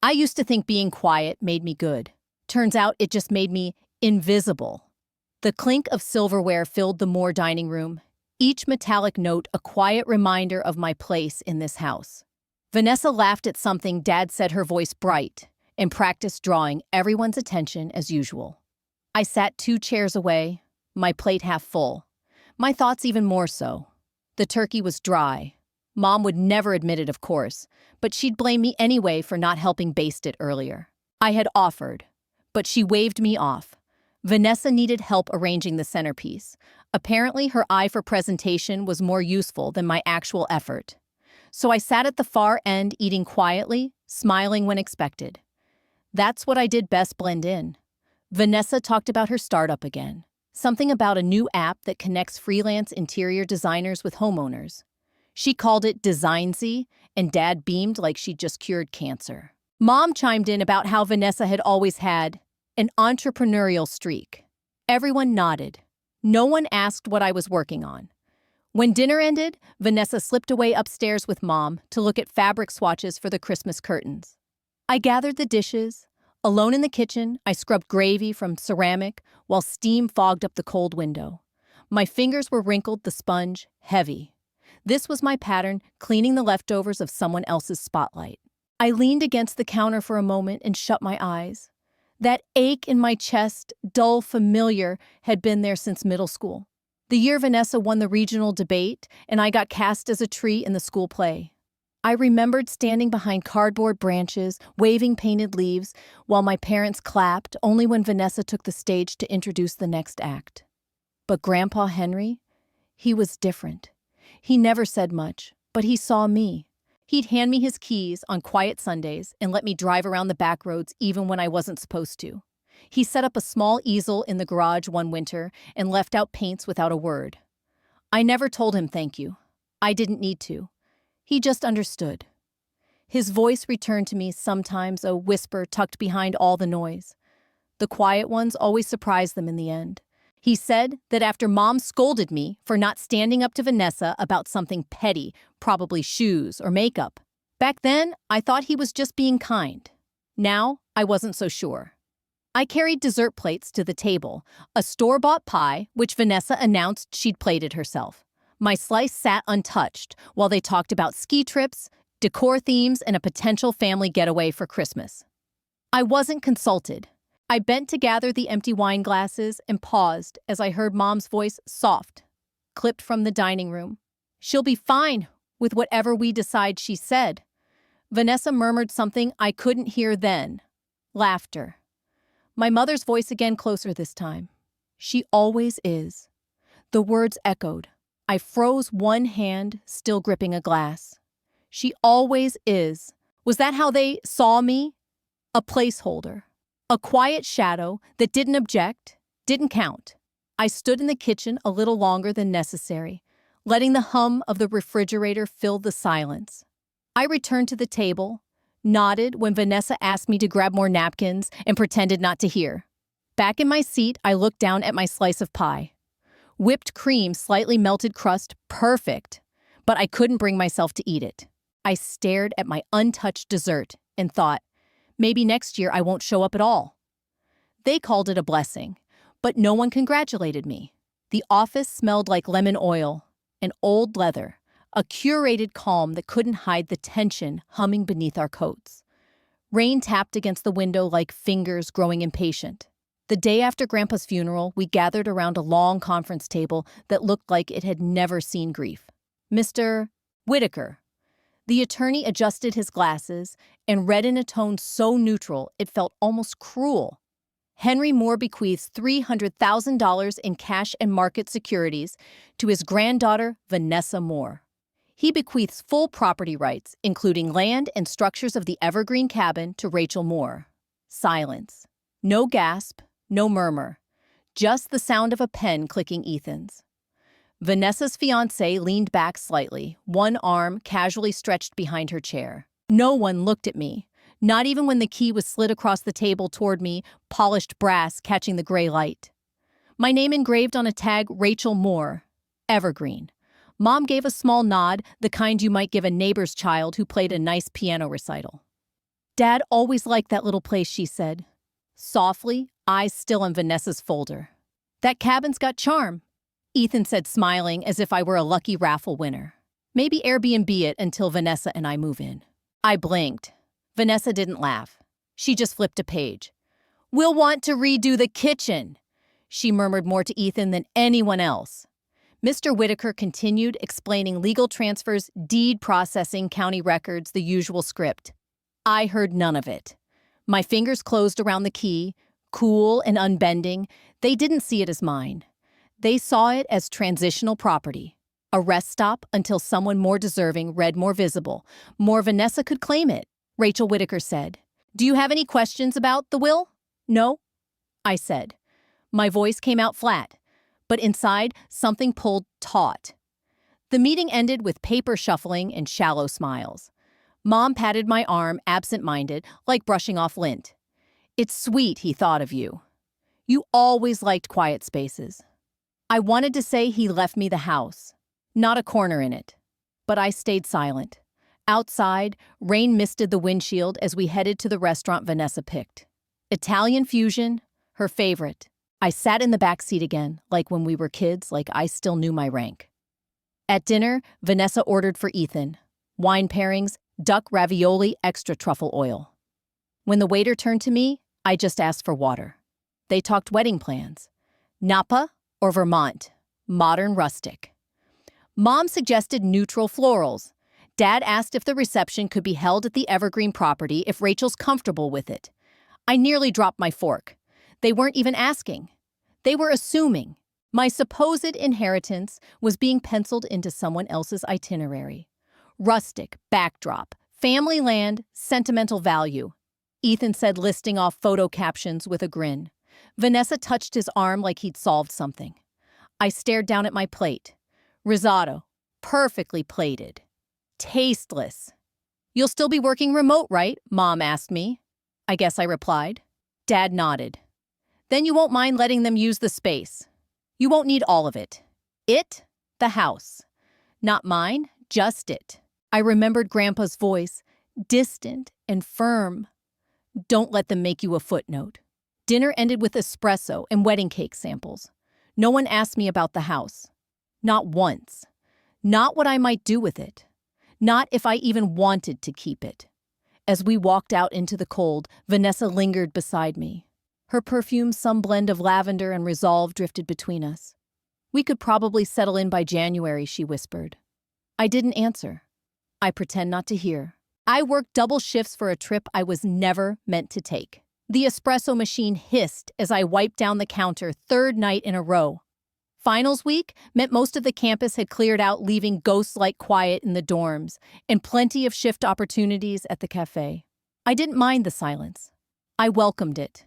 I used to think being quiet made me good. Turns out it just made me invisible. The clink of silverware filled the Moore dining room, each metallic note a quiet reminder of my place in this house. Vanessa laughed at something Dad said, her voice bright, and practiced drawing everyone's attention as usual. I sat 2 chairs away, my plate half full. My thoughts even more so. The turkey was dry. Mom would never admit it, of course, but she'd blame me anyway for not helping baste it earlier. I had offered, but she waved me off. Vanessa needed help arranging the centerpiece. Apparently, her eye for presentation was more useful than my actual effort. So I sat at the far end, eating quietly, smiling when expected. That's what I did best, blend in. Vanessa talked about her startup again. Something about a new app that connects freelance interior designers with homeowners. She called it Designsy, and Dad beamed like she'd just cured cancer. Mom chimed in about how Vanessa had always had an entrepreneurial streak. Everyone nodded. No one asked what I was working on. When dinner ended, Vanessa slipped away upstairs with Mom to look at fabric swatches for the Christmas curtains. I gathered the dishes. Alone in the kitchen, I scrubbed gravy from ceramic while steam fogged up the cold window. My fingers were wrinkled, the sponge heavy. This was my pattern, cleaning the leftovers of someone else's spotlight. I leaned against the counter for a moment and shut my eyes. That ache in my chest, dull, familiar, had been there since middle school. The year Vanessa won the regional debate and I got cast as a tree in the school play. I remembered standing behind cardboard branches, waving painted leaves, while my parents clapped only when Vanessa took the stage to introduce the next act. But Grandpa Henry, he was different. He never said much, but he saw me. He'd hand me his keys on quiet Sundays and let me drive around the back roads even when I wasn't supposed to. He set up a small easel in the garage one winter and left out paints without a word. I never told him thank you. I didn't need to. He just understood. His voice returned to me sometimes, a whisper tucked behind all the noise. The quiet ones always surprised them in the end. He said that after Mom scolded me for not standing up to Vanessa about something petty, probably shoes or makeup. Back then, I thought he was just being kind. Now, I wasn't so sure. I carried dessert plates to the table, a store-bought pie, which Vanessa announced she'd plated herself. My slice sat untouched while they talked about ski trips, decor themes, and a potential family getaway for Christmas. I wasn't consulted. I bent to gather the empty wine glasses and paused as I heard Mom's voice, soft, clipped from the dining room. "She'll be fine with whatever we decide," she said. Vanessa murmured something I couldn't hear then. Laughter. My mother's voice again, closer this time. "She always is." The words echoed. I froze, one hand still gripping a glass. She always is. Was that how they saw me? A placeholder. A quiet shadow that didn't object, didn't count. I stood in the kitchen a little longer than necessary, letting the hum of the refrigerator fill the silence. I returned to the table, nodded when Vanessa asked me to grab more napkins, and pretended not to hear. Back in my seat, I looked down at my slice of pie. Whipped cream, slightly melted crust, perfect. But I couldn't bring myself to eat it. I stared at my untouched dessert and thought, maybe next year I won't show up at all. They called it a blessing, but no one congratulated me. The office smelled like lemon oil and old leather, a curated calm that couldn't hide the tension humming beneath our coats. Rain tapped against the window like fingers growing impatient. The day after Grandpa's funeral, we gathered around a long conference table that looked like it had never seen grief. Mr. Whitaker. The attorney adjusted his glasses and read in a tone so neutral it felt almost cruel. Henry Moore bequeaths $300,000 in cash and market securities to his granddaughter, Vanessa Moore. He bequeaths full property rights, including land and structures of the Evergreen cabin, to Rachel Moore. Silence. No gasp, no murmur. Just the sound of a pen clicking Ethan's. Vanessa's fiancé leaned back slightly, one arm casually stretched behind her chair. No one looked at me, not even when the key was slid across the table toward me, polished brass catching the gray light. My name engraved on a tag, Rachel Moore, Evergreen. Mom gave a small nod, the kind you might give a neighbor's child who played a nice piano recital. Dad always liked that little place, she said. Softly, eyes still on Vanessa's folder. That cabin's got charm, Ethan said, smiling as if I were a lucky raffle winner. Maybe Airbnb it until Vanessa and I move in. I blinked. Vanessa didn't laugh. She just flipped a page. We'll want to redo the kitchen, she murmured more to Ethan than anyone else. Mr. Whitaker continued, explaining legal transfers, deed processing, county records, the usual script. I heard none of it. My fingers closed around the key, cool and unbending. They didn't see it as mine. They saw it as transitional property. A rest stop until someone more deserving read more visible. More Vanessa could claim it, Rachel Whitaker said. Do you have any questions about the will? No, I said. My voice came out flat, but inside something pulled taut. The meeting ended with paper shuffling and shallow smiles. Mom patted my arm, absent-minded, like brushing off lint. It's sweet he thought of you. You always liked quiet spaces. I wanted to say he left me the house, not a corner in it. But I stayed silent. Outside, rain misted the windshield as we headed to the restaurant Vanessa picked. Italian fusion, her favorite. I sat in the back seat again, like when we were kids, like I still knew my rank. At dinner, Vanessa ordered for Ethan. Wine pairings, duck ravioli, extra truffle oil. When the waiter turned to me, I just asked for water. They talked wedding plans. Napa or Vermont, modern rustic. Mom suggested neutral florals. Dad asked if the reception could be held at the Evergreen property if Rachel's comfortable with it. I nearly dropped my fork. They weren't even asking. They were assuming. My supposed inheritance was being penciled into someone else's itinerary. Rustic, backdrop, family land, sentimental value. Ethan said, listing off photo captions with a grin. Vanessa touched his arm like he'd solved something. I stared down at my plate. Risotto, perfectly plated. Tasteless. You'll still be working remote, right? Mom asked me. I guess I replied. Dad nodded. Then you won't mind letting them use the space. You won't need all of it. It, the house. Not mine, just it. I remembered Grandpa's voice, distant and firm. Don't let them make you a footnote. Dinner ended with espresso and wedding cake samples. No one asked me about the house. Not once. Not what I might do with it. Not if I even wanted to keep it. As we walked out into the cold, Vanessa lingered beside me. Her perfume, some blend of lavender and resolve, drifted between us. We could probably settle in by January, she whispered. I didn't answer. I pretend not to hear. I worked double shifts for a trip I was never meant to take. The espresso machine hissed as I wiped down the counter, third night in a row. Finals week meant most of the campus had cleared out, leaving ghost-like quiet in the dorms and plenty of shift opportunities at the cafe. I didn't mind the silence. I welcomed it.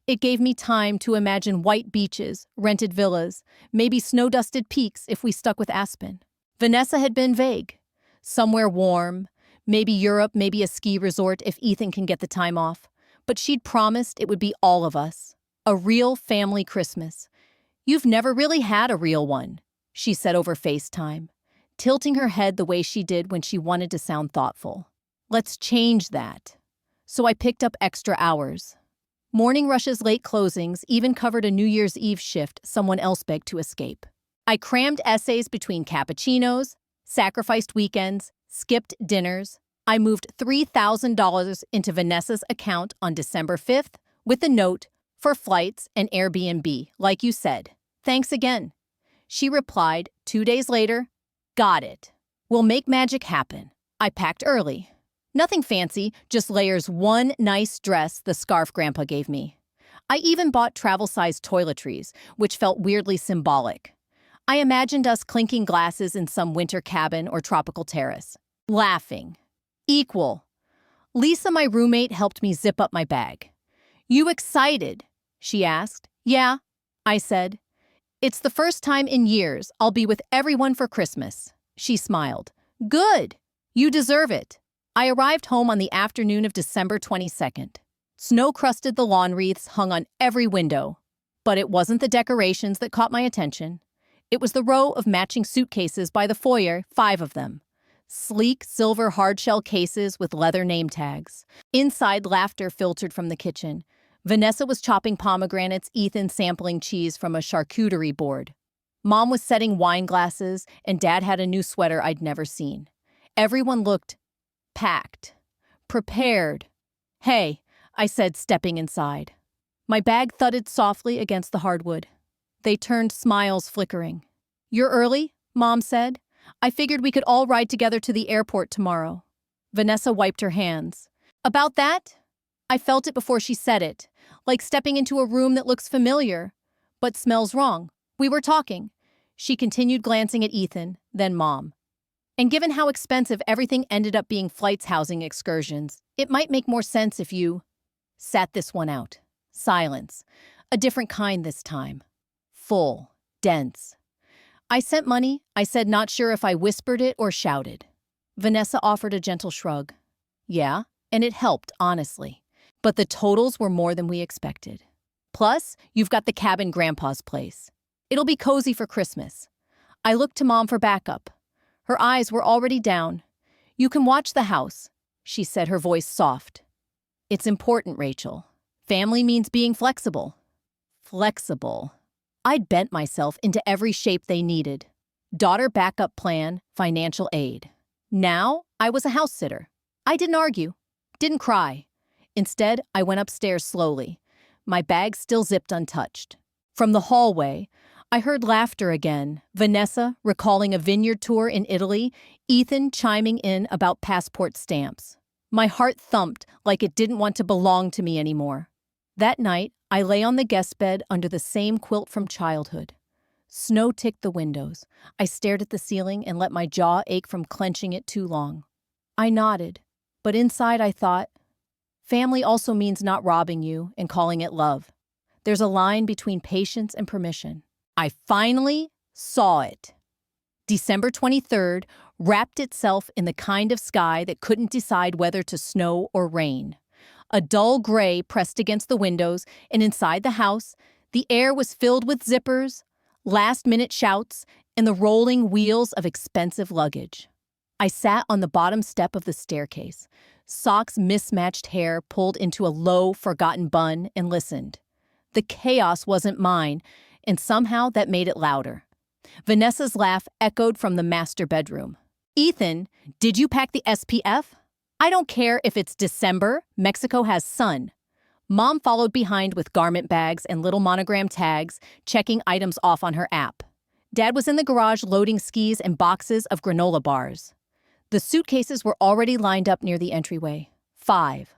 It gave me time to imagine white beaches, rented villas, maybe snow-dusted peaks if we stuck with Aspen. Vanessa had been vague. Somewhere warm, maybe Europe, maybe a ski resort if Ethan can get the time off. But she'd promised it would be all of us. A real family Christmas. You've never really had a real one, she said over FaceTime, tilting her head the way she did when she wanted to sound thoughtful. Let's change that. So I picked up extra hours. Morning rushes, late closings, even covered a New Year's Eve shift someone else begged to escape. I crammed essays between cappuccinos, sacrificed weekends, skipped dinners. I moved $3,000 into Vanessa's account on December 5th with a note for flights and Airbnb, like you said. Thanks again. She replied 2 days later, got it. We'll make magic happen. I packed early. Nothing fancy, just layers, one nice dress, the scarf Grandpa gave me. I even bought travel-sized toiletries, which felt weirdly symbolic. I imagined us clinking glasses in some winter cabin or tropical terrace. Laughing. Equal. Lisa, my roommate, helped me zip up my bag. You excited? She asked. Yeah, I said. It's the first time in years I'll be with everyone for Christmas. She smiled. Good. You deserve it. I arrived home on the afternoon of December 22nd. Snow crusted the lawn wreaths hung on every window. But it wasn't the decorations that caught my attention. It was the row of matching suitcases by the foyer, 5 of them. Sleek silver hardshell cases with leather name tags. Inside, laughter filtered from the kitchen. Vanessa was chopping pomegranates, Ethan sampling cheese from a charcuterie board. Mom was setting wine glasses, and Dad had a new sweater I'd never seen. Everyone looked packed, prepared. "Hey," I said, stepping inside. My bag thudded softly against the hardwood. They turned, smiles flickering. "You're early?" Mom said. "I figured we could all ride together to the airport tomorrow." Vanessa wiped her hands. "About that?" I felt it before she said it, like stepping into a room that looks familiar, but smells wrong. "We were talking." She continued, glancing at Ethan, then Mom. "And given how expensive everything ended up being, flights, housing, excursions, it might make more sense if you sat this one out." Silence. A different kind this time. Full. Dense. "I sent money," I said, not sure if I whispered it or shouted. Vanessa offered a gentle shrug. "Yeah, and it helped, honestly. But the totals were more than we expected. Plus, you've got the cabin Grandpa's place. It'll be cozy for Christmas." I looked to Mom for backup. Her eyes were already down. "You can watch the house," she said, her voice soft. "It's important, Rachel. Family means being flexible." Flexible. I'd bent myself into every shape they needed. Daughter backup plan, financial aid. Now, I was a house sitter. I didn't argue. Didn't cry. Instead, I went upstairs slowly. My bag still zipped untouched. From the hallway, I heard laughter again. Vanessa recalling a vineyard tour in Italy, Ethan chiming in about passport stamps. My heart thumped like it didn't want to belong to me anymore. That night, I lay on the guest bed under the same quilt from childhood. Snow ticked the windows. I stared at the ceiling and let my jaw ache from clenching it too long. I nodded, but inside I thought, family also means not robbing you and calling it love. There's a line between patience and permission. I finally saw it. December 23rd wrapped itself in the kind of sky that couldn't decide whether to snow or rain. A dull gray pressed against the windows, and inside the house, the air was filled with zippers, last-minute shouts, and the rolling wheels of expensive luggage. I sat on the bottom step of the staircase, socks mismatched hair pulled into a low, forgotten bun, and listened. The chaos wasn't mine, and somehow that made it louder. Vanessa's laugh echoed from the master bedroom. "Ethan, did you pack the SPF? I don't care if it's December, Mexico has sun." Mom followed behind with garment bags and little monogram tags, checking items off on her app. Dad was in the garage loading skis and boxes of granola bars. The suitcases were already lined up near the entryway. 5.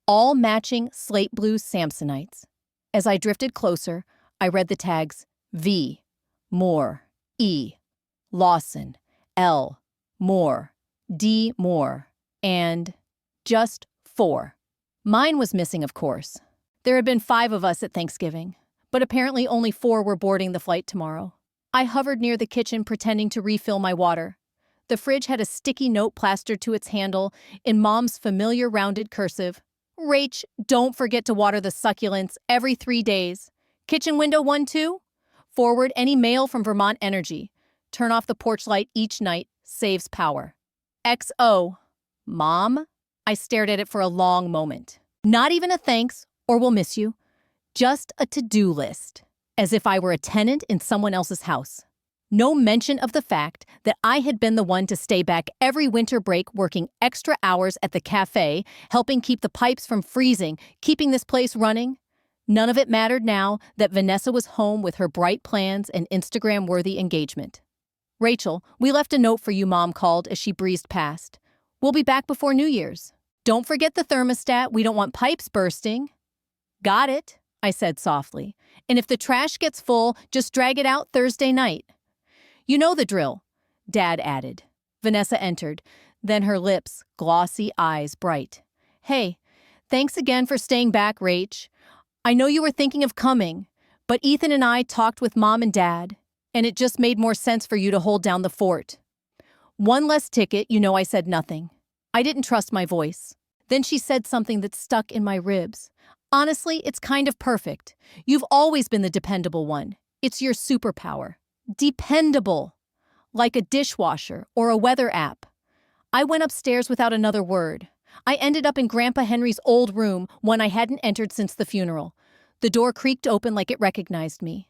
All matching slate blue Samsonites. As I drifted closer, I read the tags V, Moore, E, Lawson, L, Moore, D, Moore, and just 4. Mine was missing, of course. There had been 5 of us at Thanksgiving, but apparently only 4 were boarding the flight tomorrow. I hovered near the kitchen, pretending to refill my water. The fridge had a sticky note plastered to its handle in Mom's familiar rounded cursive. "Rach, don't forget to water the succulents every 3 days. Kitchen window 1 too? Forward any mail from Vermont Energy. Turn off the porch light each night. Saves power. XO." Mom? I stared at it for a long moment. Not even a thanks, or we'll miss you. Just a to-do list. As if I were a tenant in someone else's house. No mention of the fact that I had been the one to stay back every winter break working extra hours at the cafe, helping keep the pipes from freezing, keeping this place running. None of it mattered now that Vanessa was home with her bright plans and Instagram-worthy engagement. "Rachel, we left a note for you," Mom called as she breezed past. "We'll be back before New Year's. Don't forget the thermostat. We don't want pipes bursting." "Got it," I said softly. "And if the trash gets full, just drag it out Thursday night." "You know the drill," Dad added. Vanessa entered, then her lips, glossy, eyes bright. "Hey, thanks again for staying back, Rach. I know you were thinking of coming, but Ethan and I talked with Mom and Dad, and it just made more sense for you to hold down the fort." One less ticket, I said nothing. I didn't trust my voice. Then she said something that stuck in my ribs. "Honestly, it's kind of perfect. You've always been the dependable one. It's your superpower. Dependable. Like a dishwasher or a weather app." I went upstairs without another word. I ended up in Grandpa Henry's old room, one I hadn't entered since the funeral. The door creaked open like it recognized me.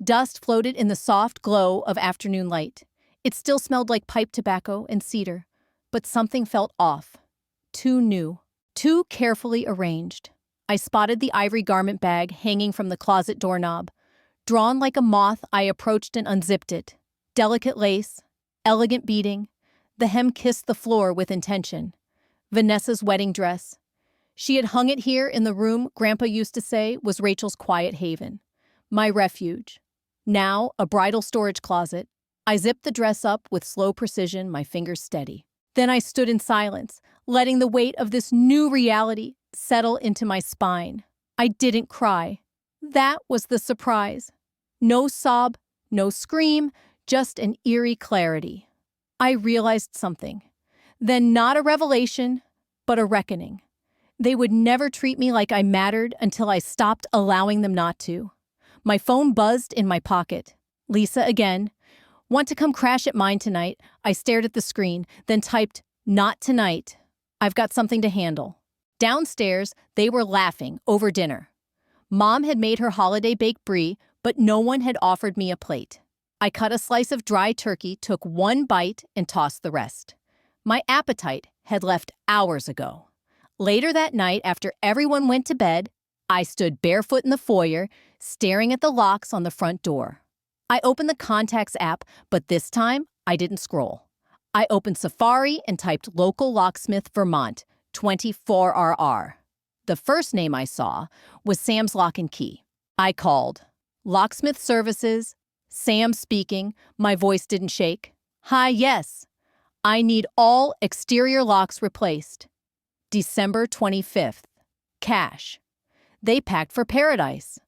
Dust floated in the soft glow of afternoon light. It still smelled like pipe tobacco and cedar, but something felt off. Too new, too carefully arranged. I spotted the ivory garment bag hanging from the closet doorknob. Drawn like a moth, I approached and unzipped it. Delicate lace, elegant beading. The hem kissed the floor with intention. Vanessa's wedding dress. She had hung it here in the room Grandpa used to say was Rachel's quiet haven. My refuge. Now, a bridal storage closet. I zipped the dress up with slow precision, my fingers steady. Then I stood in silence, letting the weight of this new reality settle into my spine. I didn't cry. That was the surprise. No sob, no scream, just an eerie clarity. I realized something. Then not a revelation, but a reckoning. They would never treat me like I mattered until I stopped allowing them not to. My phone buzzed in my pocket. Lisa again. Want to come crash at mine tonight? I stared at the screen, then typed, "Not tonight. I've got something to handle." Downstairs, they were laughing over dinner. Mom had made her holiday baked brie, but no one had offered me a plate. I cut a slice of dry turkey, took one bite, and tossed the rest. My appetite had left hours ago. Later that night, after everyone went to bed, I stood barefoot in the foyer, staring at the locks on the front door. I opened the Contacts app, but this time, I didn't scroll. I opened Safari and typed local locksmith, Vermont, 24RR. The first name I saw was Sam's Lock and Key. I called. Locksmith Services. Sam speaking. My voice didn't shake. Hi, yes. I need all exterior locks replaced. December 25th. Cash. They packed for paradise.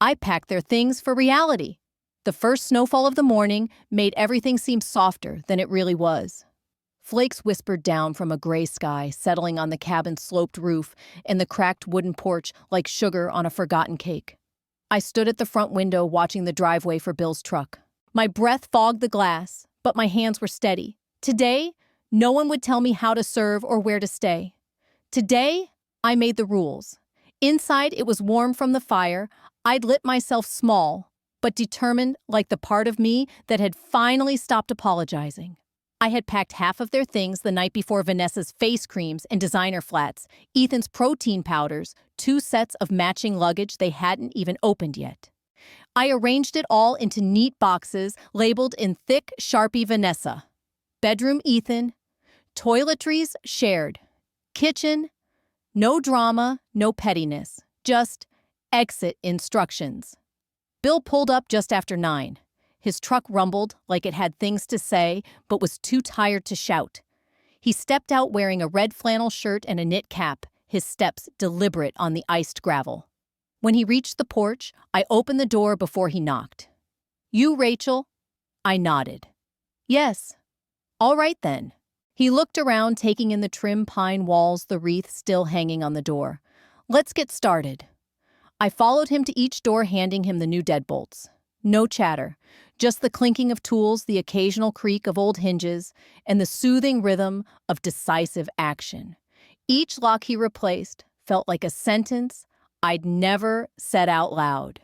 I packed their things for reality. The first snowfall of the morning made everything seem softer than it really was. Flakes whispered down from a gray sky, settling on the cabin's sloped roof and the cracked wooden porch like sugar on a forgotten cake. I stood at the front window watching the driveway for Bill's truck. My breath fogged the glass, but my hands were steady. Today, no one would tell me how to serve or where to stay. Today, I made the rules. Inside, it was warm from the fire. I'd lit myself small, but determined like the part of me that had finally stopped apologizing. I had packed half of their things the night before: Vanessa's face creams and designer flats, Ethan's protein powders, 2 sets of matching luggage they hadn't even opened yet. I arranged it all into neat boxes labeled in thick Sharpie Vanessa. Bedroom Ethan, toiletries shared, kitchen, no drama, no pettiness, just exit instructions. Bill pulled up just after 9. His truck rumbled like it had things to say, but was too tired to shout. He stepped out wearing a red flannel shirt and a knit cap, his steps deliberate on the iced gravel. When he reached the porch, I opened the door before he knocked. "You, Rachel?" I nodded. "Yes." "All right, then." He looked around, taking in the trim pine walls, the wreath still hanging on the door. "Let's get started." I followed him to each door, handing him the new deadbolts. No chatter, just the clinking of tools, the occasional creak of old hinges, and the soothing rhythm of decisive action. Each lock he replaced felt like a sentence I'd never said out loud.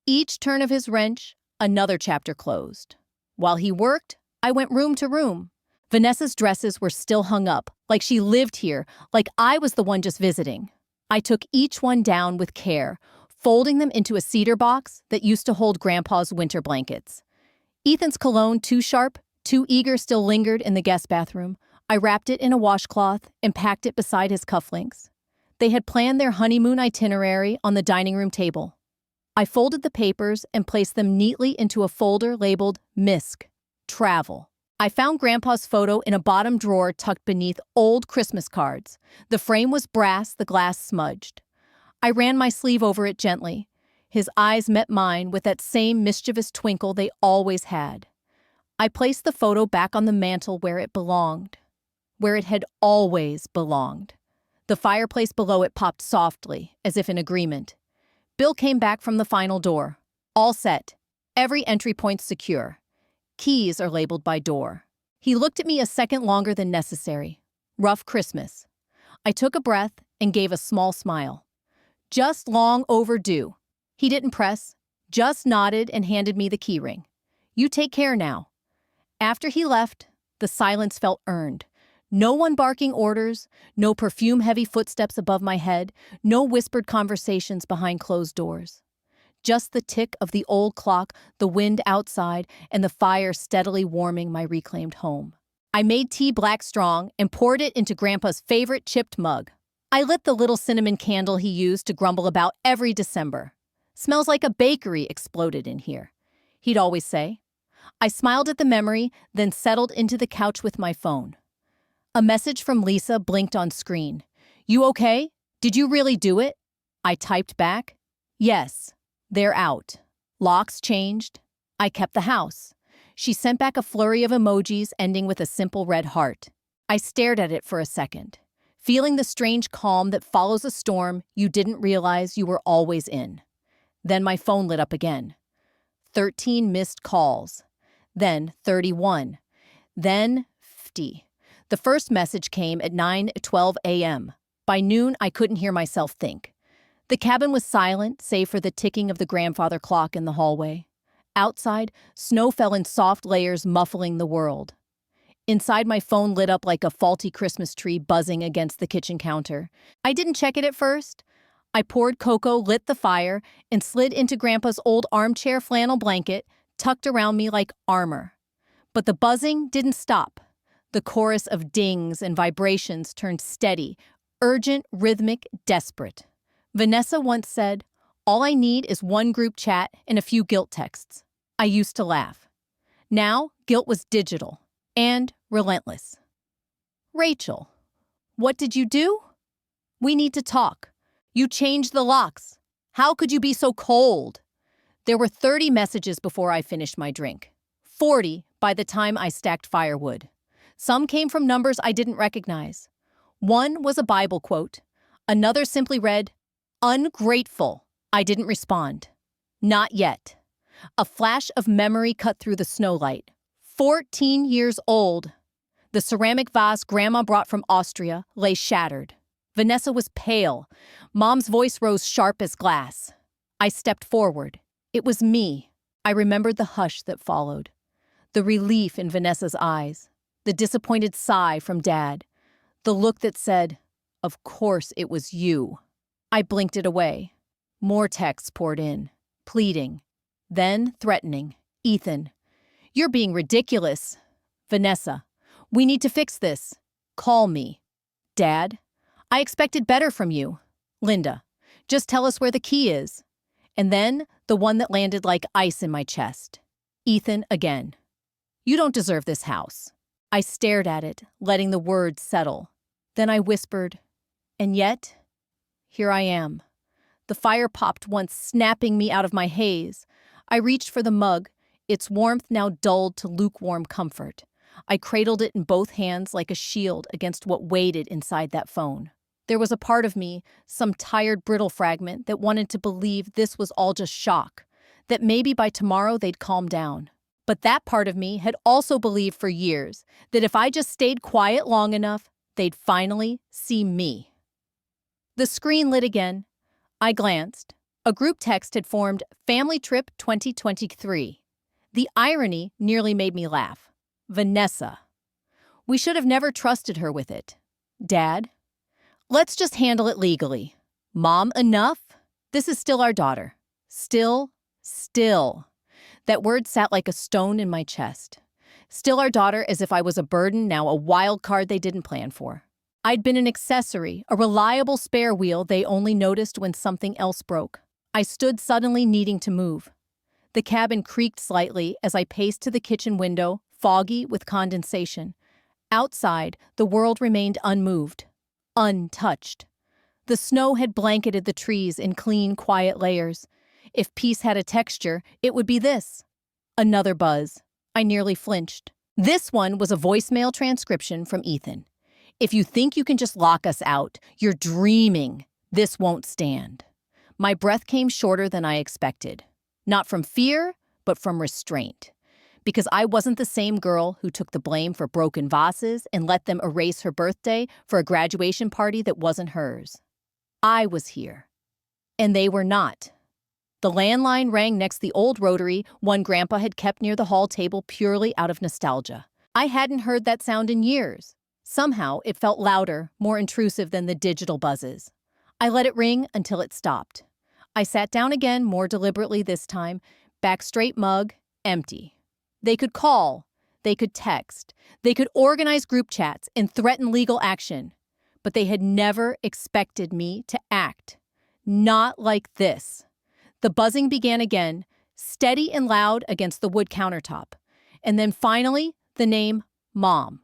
Each turn of his wrench, another chapter closed. While he worked, I went room to room. Vanessa's dresses were still hung up, like she lived here, like I was the one just visiting. I took each one down with care, folding them into a cedar box that used to hold Grandpa's winter blankets. Ethan's cologne, too sharp, too eager, still lingered in the guest bathroom. I wrapped it in a washcloth and packed it beside his cufflinks. They had planned their honeymoon itinerary on the dining room table. I folded the papers and placed them neatly into a folder labeled MISC, Travel. I found Grandpa's photo in a bottom drawer tucked beneath old Christmas cards. The frame was brass, the glass smudged. I ran my sleeve over it gently. His eyes met mine with that same mischievous twinkle they always had. I placed the photo back on the mantel where it belonged, where it had always belonged. The fireplace below it popped softly, as if in agreement. Bill came back from the final door. "All set. Every entry point secure. Keys are labeled by door." He looked at me a second longer than necessary. Rough Christmas. I took a breath and gave a small smile. Just long overdue. He didn't press, just nodded and handed me the keyring. You take care now. After he left, the silence felt earned. No one barking orders, no perfume-heavy footsteps above my head, no whispered conversations behind closed doors. Just the tick of the old clock, the wind outside, and the fire steadily warming my reclaimed home. I made tea black strong and poured it into Grandpa's favorite chipped mug. I lit the little cinnamon candle he used to grumble about every December. Smells like a bakery exploded in here, he'd always say. I smiled at the memory, then settled into the couch with my phone. A message from Lisa blinked on screen. You okay? Did you really do it? I typed back. Yes, they're out. Locks changed. I kept the house. She sent back a flurry of emojis ending with a simple red heart. I stared at it for a second, feeling the strange calm that follows a storm you didn't realize you were always in. Then my phone lit up again. 13 missed calls. Then 31. Then 50. The first message came at 9:12 a.m. By noon, I couldn't hear myself think. The cabin was silent, save for the ticking of the grandfather clock in the hallway. Outside, snow fell in soft layers, muffling the world. Inside, my phone lit up like a faulty Christmas tree buzzing against the kitchen counter. I didn't check it at first. I poured cocoa, lit the fire, and slid into Grandpa's old armchair flannel blanket, tucked around me like armor. But the buzzing didn't stop. The chorus of dings and vibrations turned steady, urgent, rhythmic, desperate. Vanessa once said, "All I need is one group chat and a few guilt texts." I used to laugh. Now, guilt was digital and relentless. Rachel, what did you do? We need to talk. You changed the locks. How could you be so cold? There were 30 messages before I finished my drink. 40 by the time I stacked firewood. Some came from numbers I didn't recognize. One was a Bible quote. Another simply read, "Ungrateful." I didn't respond. Not yet. A flash of memory cut through the snowlight. 14 years old. The ceramic vase Grandma brought from Austria lay shattered. Vanessa was pale. Mom's voice rose sharp as glass. I stepped forward. It was me. I remembered the hush that followed. The relief in Vanessa's eyes. The disappointed sigh from Dad. The look that said, "Of course it was you." I blinked it away. More texts poured in, pleading, then threatening. Ethan, you're being ridiculous. Vanessa, we need to fix this. Call me. Dad, I expected better from you. Linda, just tell us where the key is. And then the one that landed like ice in my chest. Ethan again. You don't deserve this house. I stared at it, letting the words settle. Then I whispered, and yet, here I am. The fire popped once, snapping me out of my haze. I reached for the mug, its warmth now dulled to lukewarm comfort. I cradled it in both hands like a shield against what waited inside that phone. There was a part of me, some tired, brittle fragment, that wanted to believe this was all just shock, that maybe by tomorrow they'd calm down. But that part of me had also believed for years that if I just stayed quiet long enough, they'd finally see me. The screen lit again. I glanced. A group text had formed Family Trip 2023. The irony nearly made me laugh. Vanessa. We should have never trusted her with it. Dad, let's just handle it legally. Mom, enough? This is still our daughter. Still. That word sat like a stone in my chest. Still our daughter, as if I was a burden, now a wild card they didn't plan for. I'd been an accessory, a reliable spare wheel they only noticed when something else broke. I stood suddenly needing to move. The cabin creaked slightly as I paced to the kitchen window, foggy with condensation. Outside, the world remained unmoved, untouched. The snow had blanketed the trees in clean, quiet layers. If peace had a texture, it would be this. Another buzz. I nearly flinched. This one was a voicemail transcription from Ethan. If you think you can just lock us out, you're dreaming. This won't stand. My breath came shorter than I expected. Not from fear, but from restraint. because I wasn't the same girl who took the blame for broken vases and let them erase her birthday for a graduation party that wasn't hers. I was here, and they were not. The landline rang next the old rotary, one Grandpa had kept near the hall table purely out of nostalgia. I hadn't heard that sound in years. Somehow, it felt louder, more intrusive than the digital buzzes. I let it ring until it stopped. I sat down again, more deliberately this time, back straight mug, empty. They could call, they could text, they could organize group chats and threaten legal action, but they had never expected me to act. Not like this. The buzzing began again, steady and loud against the wood countertop. And then finally, the name Mom.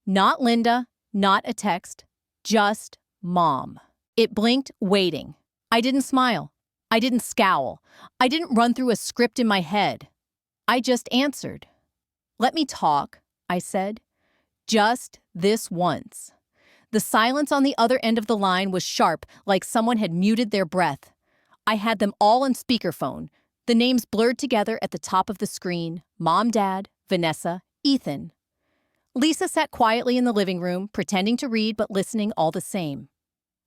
Not Linda, not a text, just Mom. It blinked, waiting. I didn't smile. I didn't scowl. I didn't run through a script in my head. I just answered. "Let me talk," I said. Just this once. The silence on the other end of the line was sharp, like someone had muted their breath. I had them all on speakerphone, the names blurred together at the top of the screen: Mom, Dad, Vanessa, Ethan. Lisa sat quietly in the living room, pretending to read but listening all the same.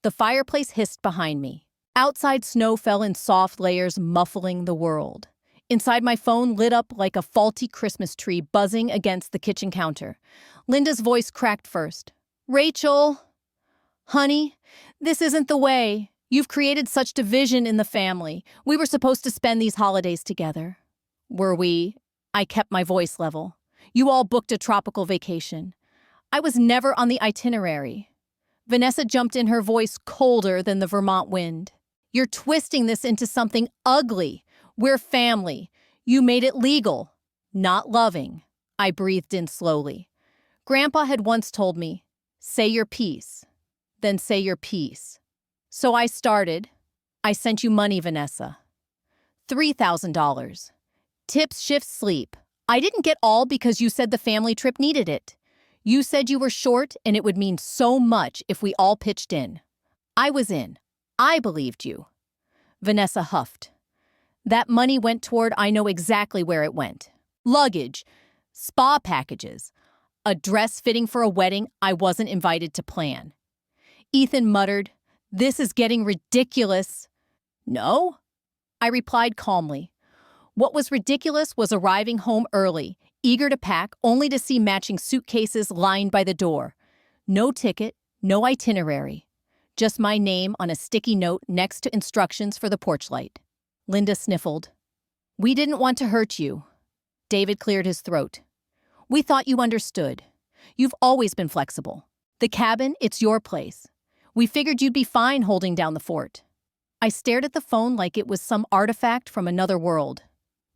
The fireplace hissed behind me. Outside, snow fell in soft layers, muffling the world. Inside, my phone lit up like a faulty Christmas tree buzzing against the kitchen counter. Linda's voice cracked first. "Rachel, honey, this isn't the way. You've created such division in the family. We were supposed to spend these holidays together." "Were we?" I kept my voice level. "You all booked a tropical vacation. I was never on the itinerary." Vanessa jumped in, her voice colder than the Vermont wind. "You're twisting this into something ugly. We're family. You made it legal, not loving." I breathed in slowly. Grandpa had once told me, "Say your piece, then say your piece." So I started. "I sent you money, Vanessa. $3,000. Tips, shifts, sleep. I didn't get all because you said the family trip needed it. You said you were short and it would mean so much if we all pitched in. I was in. I believed you." Vanessa huffed. "That money went toward, I know exactly where it went. Luggage, spa packages, a dress fitting for a wedding I wasn't invited to plan." Ethan muttered, "This is getting ridiculous." "No," I replied calmly. What was ridiculous was arriving home early, eager to pack, only to see matching suitcases lined by the door. No ticket, no itinerary. Just my name on a sticky note next to instructions for the porch light. Linda sniffled. "We didn't want to hurt you." David cleared his throat. "We thought you understood. You've always been flexible. The cabin, it's your place. We figured you'd be fine holding down the fort." I stared at the phone like it was some artifact from another world.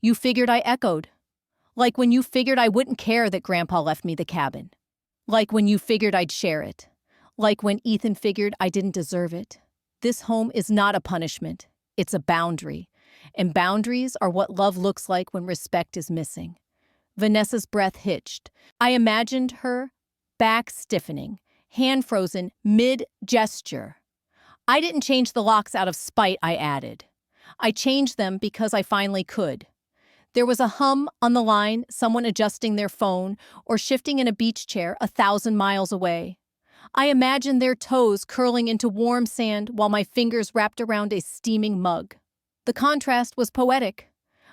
"You figured," I echoed. "Like when you figured I wouldn't care that Grandpa left me the cabin. Like when you figured I'd share it. Like when Ethan figured I didn't deserve it. This home is not a punishment. It's a boundary. And boundaries are what love looks like when respect is missing." Vanessa's breath hitched. I imagined her, back stiffening, hand frozen mid-gesture. "I didn't change the locks out of spite," I added. "I changed them because I finally could." There was a hum on the line, someone adjusting their phone or shifting in a beach chair 1,000 miles away. I imagined their toes curling into warm sand while my fingers wrapped around a steaming mug. The contrast was poetic.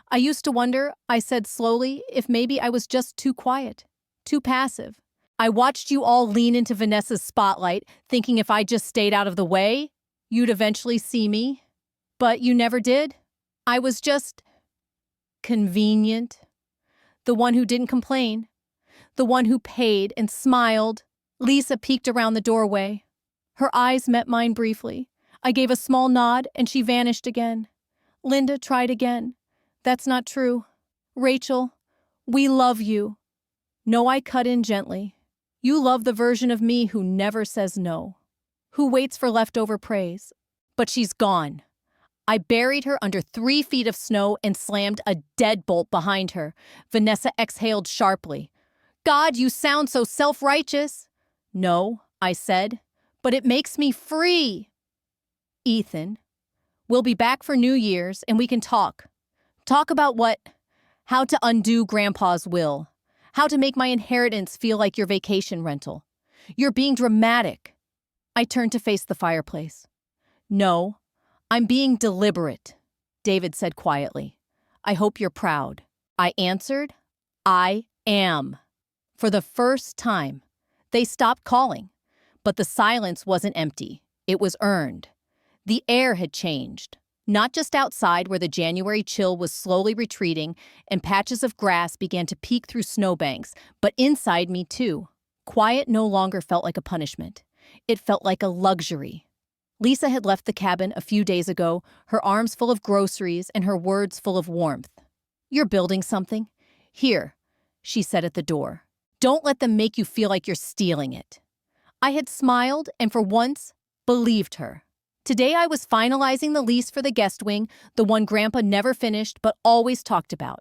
"I used to wonder," I said slowly, "if maybe I was just too quiet, too passive. I watched you all lean into Vanessa's spotlight, thinking if I just stayed out of the way, you'd eventually see me. But you never did. I was just convenient. The one who didn't complain. The one who paid and smiled." Lisa peeked around the doorway. Her eyes met mine briefly. I gave a small nod and she vanished again. Linda tried again. "That's not true. Rachel, we love you." "No," I cut in gently. "You love the version of me who never says no, who waits for leftover praise." But she's gone. I buried her under 3 feet of snow and slammed a deadbolt behind her. Vanessa exhaled sharply. "God, you sound so self-righteous." "No," I said, "but it makes me free." "Ethan, we'll be back for New Year's and we can talk. Talk about what How to undo Grandpa's will. How to make my inheritance feel like your vacation rental. You're being dramatic. I turned to face the fireplace. No, I'm being deliberate, David said quietly. I hope you're proud. I answered, I am. For the first time, they stopped calling, but the silence wasn't empty. It was earned. The air had changed, not just outside where the January chill was slowly retreating and patches of grass began to peek through snowbanks, but inside me too. Quiet no longer felt like a punishment. It felt like a luxury. Lisa had left the cabin a few days ago, her arms full of groceries and her words full of warmth. You're building something? Here, she said at the door. Don't let them make you feel like you're stealing it. I had smiled and for once believed her. Today I was finalizing the lease for the guest wing, the one Grandpa never finished but always talked about.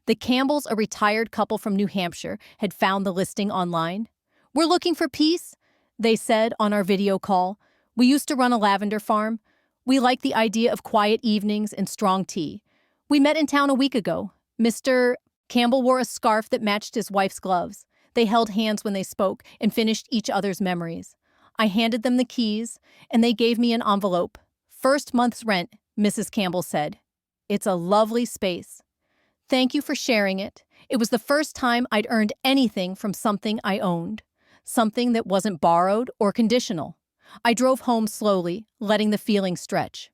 The Campbells, a retired couple from New Hampshire, had found the listing online. We're looking for peace, they said on our video call. We used to run a lavender farm. We like the idea of quiet evenings and strong tea. We met in town a week ago. Mr. Campbell wore a scarf that matched his wife's gloves. They held hands when they spoke and finished each other's memories. I handed them the keys, and they gave me an envelope. First month's rent, Mrs. Campbell said. It's a lovely space. Thank you for sharing it. It was the first time I'd earned anything from something I owned. Something that wasn't borrowed or conditional. I drove home slowly, letting the feeling stretch.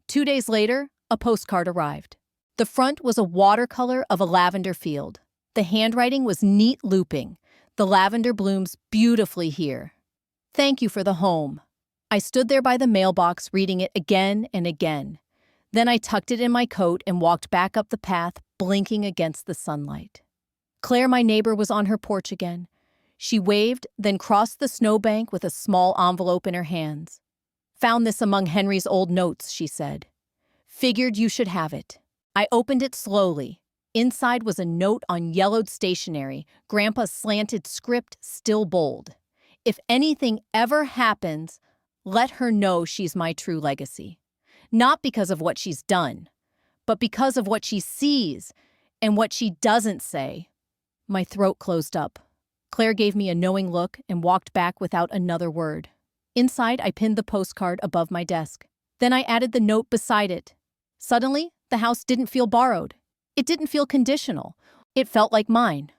2 days later, a postcard arrived. The front was a watercolor of a lavender field. The handwriting was neat looping. The lavender blooms beautifully here. Thank you for the home. I stood there by the mailbox reading it again and again. Then I tucked it in my coat and walked back up the path, blinking against the sunlight. Claire, my neighbor, was on her porch again. She waved, then crossed the snowbank with a small envelope in her hands. Found this among Henry's old notes, she said. Figured you should have it. I opened it slowly. Inside was a note on yellowed stationery, Grandpa's slanted script still bold. If anything ever happens, let her know she's my true legacy. Not because of what she's done, but because of what she sees and what she doesn't say. My throat closed up. Claire gave me a knowing look and walked back without another word. Inside, I pinned the postcard above my desk. Then I added the note beside it. Suddenly, the house didn't feel borrowed. It didn't feel conditional. It felt like mine.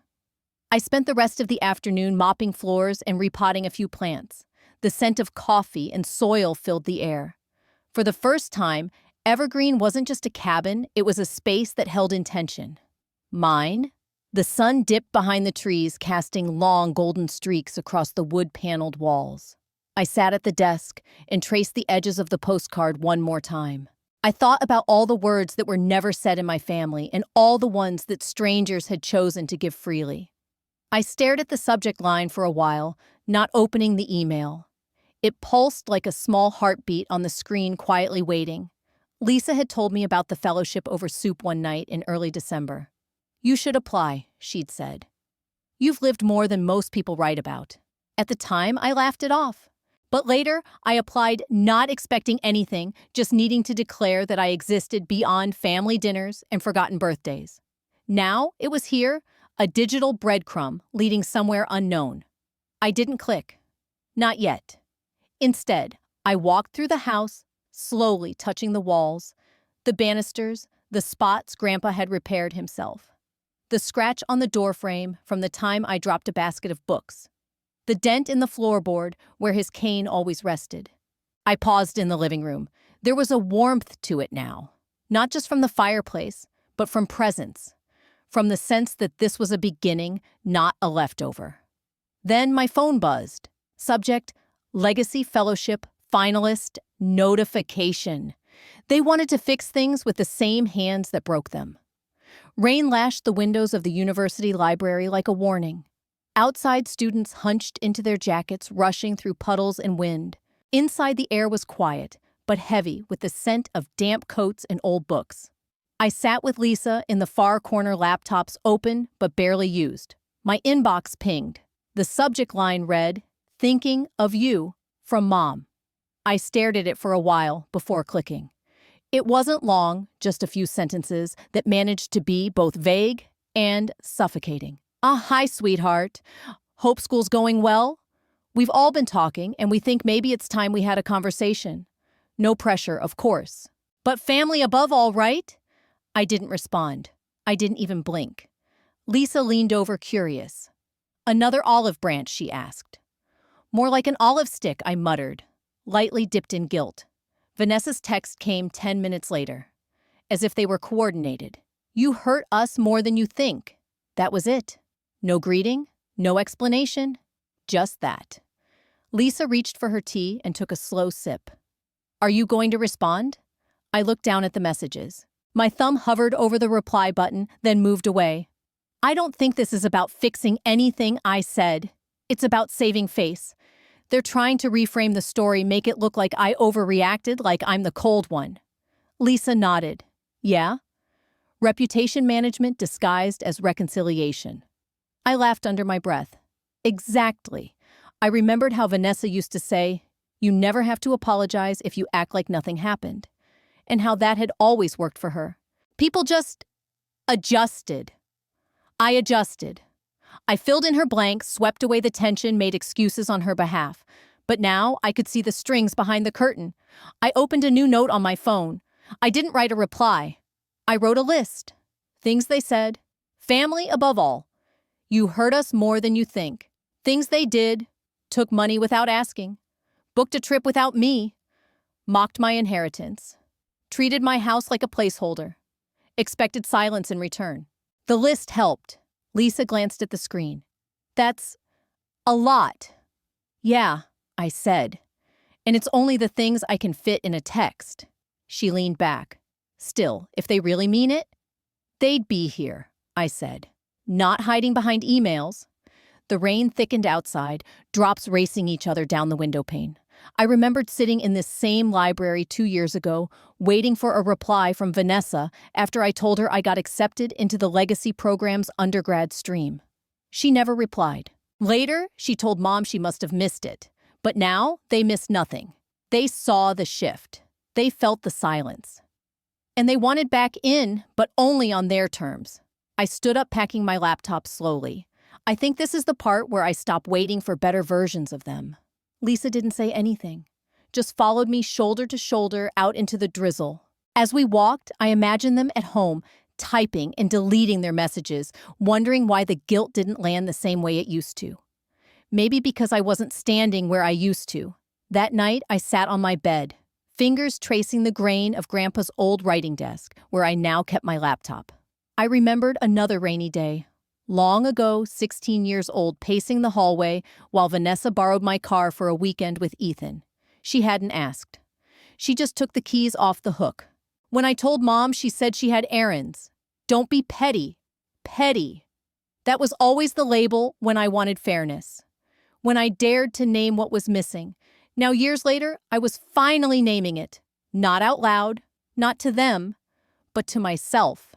I spent the rest of the afternoon mopping floors and repotting a few plants. The scent of coffee and soil filled the air. For the first time, Evergreen wasn't just a cabin, it was a space that held intention. Mine? The sun dipped behind the trees, casting long golden streaks across the wood-paneled walls. I sat at the desk and traced the edges of the postcard one more time. I thought about all the words that were never said in my family and all the ones that strangers had chosen to give freely. I stared at the subject line for a while, not opening the email. It pulsed like a small heartbeat on the screen, quietly waiting. Lisa had told me about the fellowship over soup one night in early December. You should apply, she'd said. You've lived more than most people write about. At the time, I laughed it off. But later, I applied not expecting anything, just needing to declare that I existed beyond family dinners and forgotten birthdays. Now, it was here, a digital breadcrumb leading somewhere unknown. I didn't click. Not yet. Instead, I walked through the house, slowly touching the walls, the banisters, the spots Grandpa had repaired himself. The scratch on the doorframe from the time I dropped a basket of books. The dent in the floorboard where his cane always rested. I paused in the living room. There was a warmth to it now, not just from the fireplace, but from presence, from the sense that this was a beginning, not a leftover. Then my phone buzzed. Subject, Legacy Fellowship, finalist, notification. They wanted to fix things with the same hands that broke them. Rain lashed the windows of the university library like a warning. Outside, students hunched into their jackets, rushing through puddles and wind. Inside, the air was quiet, but heavy with the scent of damp coats and old books. I sat with Lisa in the far corner, laptops open but barely used. My inbox pinged. The subject line read, "Thinking of you, from Mom." I stared at it for a while before clicking. It wasn't long, just a few sentences that managed to be both vague and suffocating. Hi, sweetheart. Hope school's going well? We've all been talking, and we think maybe it's time we had a conversation. No pressure, of course. But family above all, right? I didn't respond. I didn't even blink. Lisa leaned over, curious. Another olive branch, she asked. More like an olive stick, I muttered, lightly dipped in guilt. Vanessa's text came 10 minutes later, as if they were coordinated. You hurt us more than you think. That was it. No greeting, no explanation, just that. Lisa reached for her tea and took a slow sip. Are you going to respond? I looked down at the messages. My thumb hovered over the reply button, then moved away. I don't think this is about fixing anything I said. It's about saving face. They're trying to reframe the story, make it look like I overreacted, like I'm the cold one. Lisa nodded. Yeah? Reputation management disguised as reconciliation. I laughed under my breath. Exactly. I remembered how Vanessa used to say, you never have to apologize if you act like nothing happened, and how that had always worked for her. People just adjusted. I adjusted. I filled in her blanks, swept away the tension, made excuses on her behalf. But now I could see the strings behind the curtain. I opened a new note on my phone. I didn't write a reply. I wrote a list. Things they said. Family above all. You hurt us more than you think. Things they did. Took money without asking. Booked a trip without me. Mocked my inheritance. Treated my house like a placeholder. Expected silence in return. The list helped. Lisa glanced at the screen. That's a lot. Yeah, I said. And it's only the things I can fit in a text. She leaned back. Still, if they really mean it, they'd be here, I said. Not hiding behind emails. The rain thickened outside, drops racing each other down the window pane. I remembered sitting in this same library 2 years ago, waiting for a reply from Vanessa after I told her I got accepted into the Legacy program's undergrad stream. She never replied. Later, she told Mom she must have missed it. But now, they missed nothing. They saw the shift. They felt the silence. And they wanted back in, but only on their terms. I stood up, packing my laptop slowly. I think this is the part where I stop waiting for better versions of them. Lisa didn't say anything, just followed me shoulder to shoulder out into the drizzle. As we walked, I imagined them at home, typing and deleting their messages, wondering why the guilt didn't land the same way it used to. Maybe because I wasn't standing where I used to. That night, I sat on my bed, fingers tracing the grain of Grandpa's old writing desk, where I now kept my laptop. I remembered another rainy day. Long ago, 16 years old, pacing the hallway while Vanessa borrowed my car for a weekend with Ethan. She hadn't asked. She just took the keys off the hook. When I told Mom, she said she had errands. Don't be petty. Petty. That was always the label when I wanted fairness. When I dared to name what was missing. Now, years later, I was finally naming it. Not out loud, not to them, but to myself.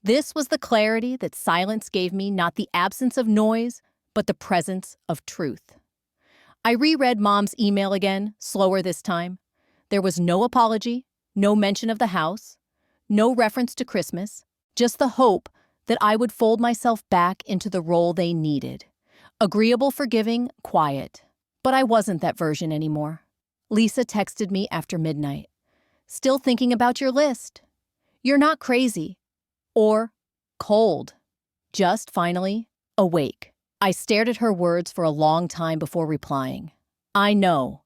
This was the clarity that silence gave me, not the absence of noise, but the presence of truth. I reread Mom's email again, slower this time. There was no apology, no mention of the house, no reference to Christmas, just the hope that I would fold myself back into the role they needed. Agreeable, forgiving, quiet. But I wasn't that version anymore. Lisa texted me after midnight. Still thinking about your list. You're not crazy. Or cold. Just finally awake. I stared at her words for a long time before replying. I know.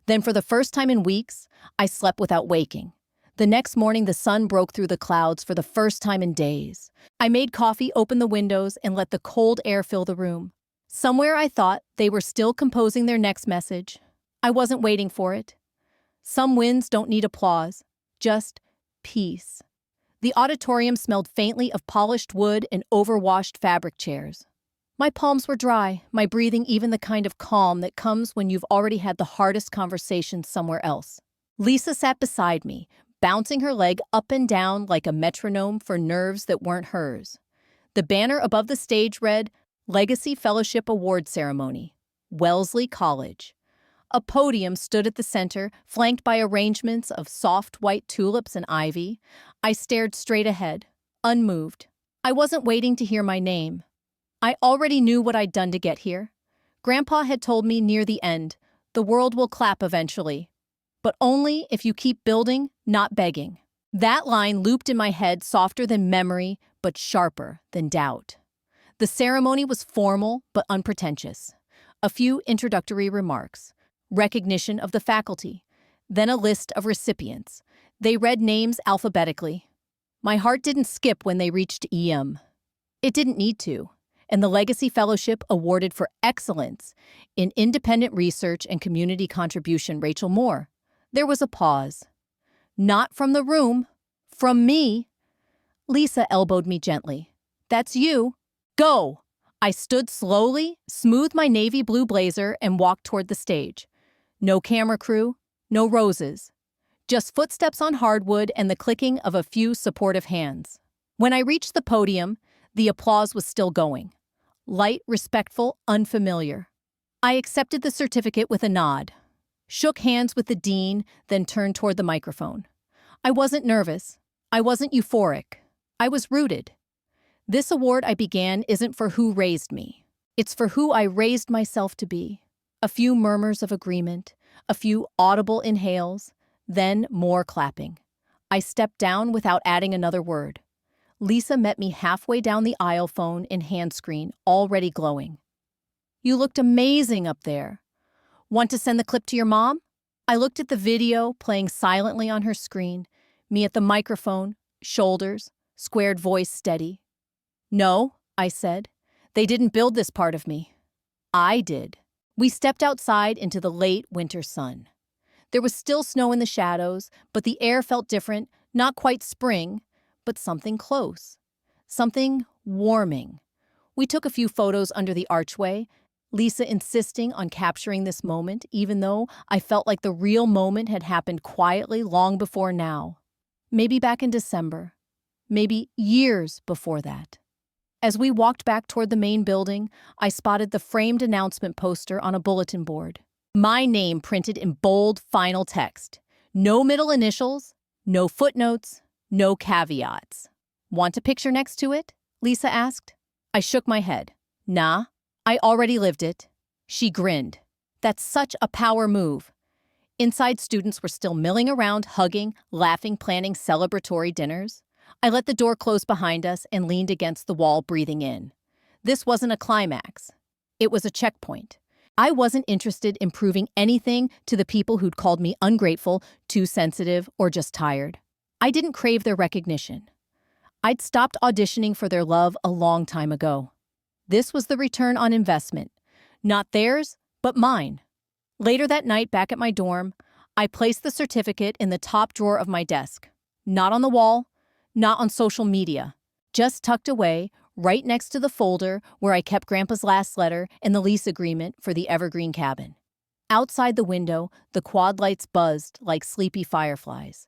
Then for the first time in weeks, I slept without waking. The next morning, the sun broke through the clouds for the first time in days. I made coffee, opened the windows, and let the cold air fill the room. Somewhere I thought they were still composing their next message. I wasn't waiting for it. Some wins don't need applause, just peace. The auditorium smelled faintly of polished wood and overwashed fabric chairs. My palms were dry, my breathing even the kind of calm that comes when you've already had the hardest conversation somewhere else. Lisa sat beside me, bouncing her leg up and down like a metronome for nerves that weren't hers. The banner above the stage read, Legacy Fellowship Award Ceremony, Wellesley College. A podium stood at the center, flanked by arrangements of soft white tulips and ivy. I stared straight ahead, unmoved. I wasn't waiting to hear my name. I already knew what I'd done to get here. Grandpa had told me near the end, the world will clap eventually. But only if you keep building, not begging. That line looped in my head, softer than memory, but sharper than doubt. The ceremony was formal but unpretentious. A few introductory remarks, recognition of the faculty, then a list of recipients. They read names alphabetically. My heart didn't skip when they reached EM. It didn't need to. And the Legacy Fellowship awarded for excellence in independent research and community contribution, Rachel Moore. There was a pause. Not from the room, from me. Lisa elbowed me gently. That's you. Go! I stood slowly, smoothed my navy blue blazer, and walked toward the stage. No camera crew, no roses. Just footsteps on hardwood and the clicking of a few supportive hands. When I reached the podium, the applause was still going. Light, respectful, unfamiliar. I accepted the certificate with a nod, shook hands with the dean, then turned toward the microphone. I wasn't nervous. I wasn't euphoric. I was rooted. This award I began isn't for who raised me. It's for who I raised myself to be. A few murmurs of agreement, a few audible inhales, then more clapping. I stepped down without adding another word. Lisa met me halfway down the aisle, phone in hand screen, already glowing. You looked amazing up there. Want to send the clip to your mom? I looked at the video playing silently on her screen, me at the microphone, shoulders, squared voice steady. No, I said. They didn't build this part of me. I did. We stepped outside into the late winter sun. There was still snow in the shadows, but the air felt different, not quite spring, but something close, something warming. We took a few photos under the archway, Lisa insisting on capturing this moment, even though I felt like the real moment had happened quietly long before now. Maybe back in December. Maybe years before that. As we walked back toward the main building, I spotted the framed announcement poster on a bulletin board. My name printed in bold final text. No middle initials, no footnotes, no caveats. Want a picture next to it? Lisa asked. I shook my head. Nah, I already lived it. She grinned. That's such a power move. Inside, students were still milling around, hugging, laughing, planning celebratory dinners. I let the door close behind us and leaned against the wall, breathing in. This wasn't a climax. It was a checkpoint. I wasn't interested in proving anything to the people who'd called me ungrateful, too sensitive, or just tired. I didn't crave their recognition. I'd stopped auditioning for their love a long time ago. This was the return on investment. Not theirs, but mine. Later that night, back at my dorm, I placed the certificate in the top drawer of my desk. Not on the wall, not on social media. Just tucked away, right next to the folder where I kept Grandpa's last letter and the lease agreement for the evergreen cabin. Outside the window, the quad lights buzzed like sleepy fireflies.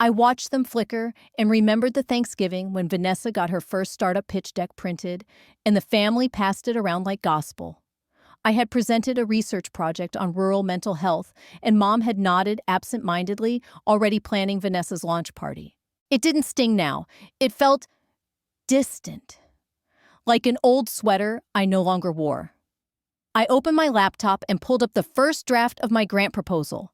I watched them flicker and remembered the Thanksgiving when Vanessa got her first startup pitch deck printed and the family passed it around like gospel. I had presented a research project on rural mental health, and Mom had nodded absent-mindedly, already planning Vanessa's launch party. It didn't sting now. It felt distant, like an old sweater I no longer wore. I opened my laptop and pulled up the first draft of my grant proposal.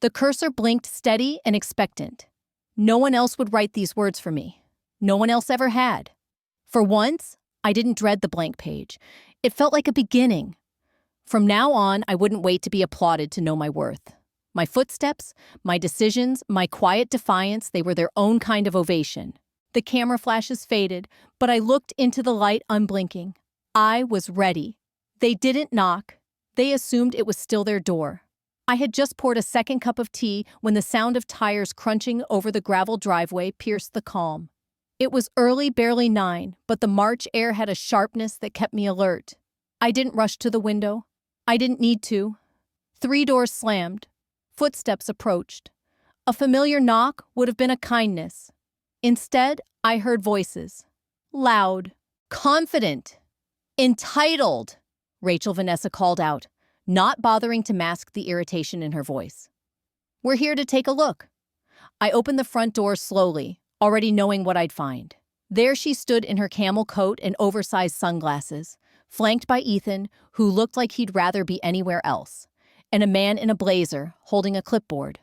The cursor blinked steady and expectant. No one else would write these words for me. No one else ever had. For once, I didn't dread the blank page. It felt like a beginning. From now on, I wouldn't wait to be applauded to know my worth. My footsteps, my decisions, my quiet defiance, they were their own kind of ovation. The camera flashes faded, but I looked into the light unblinking. I was ready. They didn't knock. They assumed it was still their door. I had just poured a second cup of tea when the sound of tires crunching over the gravel driveway pierced the calm. It was early, barely 9, but the March air had a sharpness that kept me alert. I didn't rush to the window. I didn't need to. 3 doors slammed. Footsteps approached. A familiar knock would have been a kindness. Instead, I heard voices. Loud, confident, entitled, Rachel Vanessa called out. not bothering to mask the irritation in her voice. "We're here to take a look." I opened the front door slowly, already knowing what I'd find. There she stood in her camel coat and oversized sunglasses, flanked by Ethan, who looked like he'd rather be anywhere else, and a man in a blazer holding a clipboard.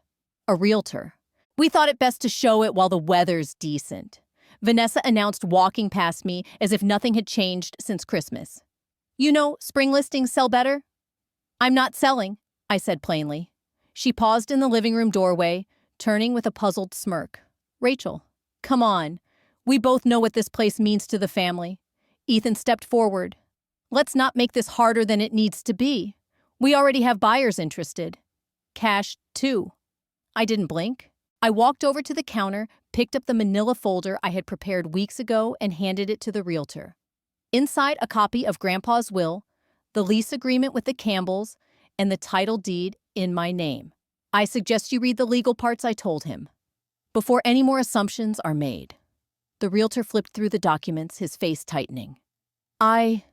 A realtor. "We thought it best to show it while the weather's decent," Vanessa announced, walking past me as if nothing had changed since Christmas. "You know, spring listings sell better." "I'm not selling," I said plainly. She paused in the living room doorway, turning with a puzzled smirk. "Rachel, come on. We both know what this place means to the family." Ethan stepped forward. "Let's not make this harder than it needs to be. We already have buyers interested. Cash, too." I didn't blink. I walked over to the counter, picked up the manila folder I had prepared weeks ago, and handed it to the realtor. Inside, a copy of Grandpa's will, the lease agreement with the Campbells, and the title deed in my name. "I suggest you read the legal parts," I told him, "before any more assumptions are made." The realtor flipped through the documents, his face tightening. "I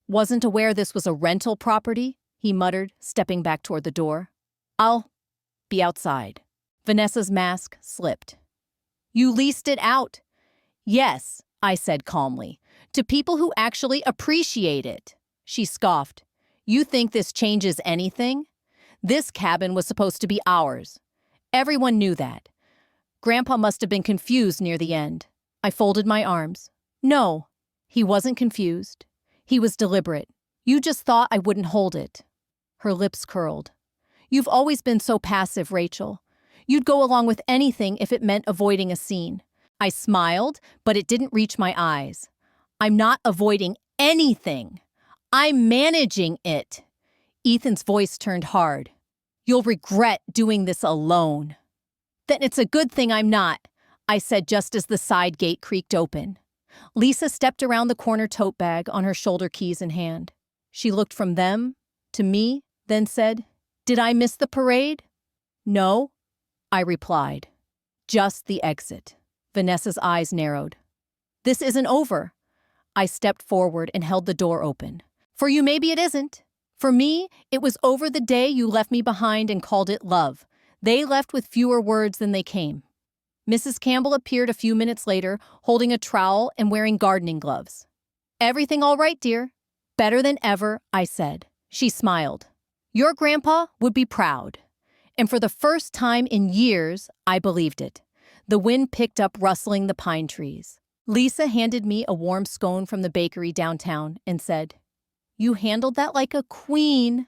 wasn't aware this was a rental property," he muttered, stepping back toward the door. "I'll be outside." Vanessa's mask slipped. "You leased it out." "Yes," I said calmly, "to people who actually appreciate it." She scoffed. "You think this changes anything? This cabin was supposed to be ours. Everyone knew that. Grandpa must have been confused near the end." I folded my arms. "No, he wasn't confused. He was deliberate. You just thought I wouldn't hold it." Her lips curled. "You've always been so passive, Rachel. You'd go along with anything if it meant avoiding a scene." I smiled, but it didn't reach my eyes. "I'm not avoiding anything. I'm managing it." Ethan's voice turned hard. "You'll regret doing this alone." "Then it's a good thing I'm not," I said just as the side gate creaked open. Lisa stepped around the corner tote bag on her shoulder, keys in hand. She looked from them to me, then said, "Did I miss the parade?" "No," I replied. "Just the exit." Vanessa's eyes narrowed. "This isn't over." I stepped forward and held the door open. "For you, maybe it isn't. For me, it was over the day you left me behind and called it love. They left with fewer words than they came." Mrs. Campbell appeared a few minutes later, holding a trowel and wearing gardening gloves. "Everything all right, dear?" "Better than ever," I said. She smiled. "Your grandpa would be proud." And for the first time in years, I believed it. The wind picked up, rustling the pine trees. Lisa handed me a warm scone from the bakery downtown and said, "You handled that like a queen."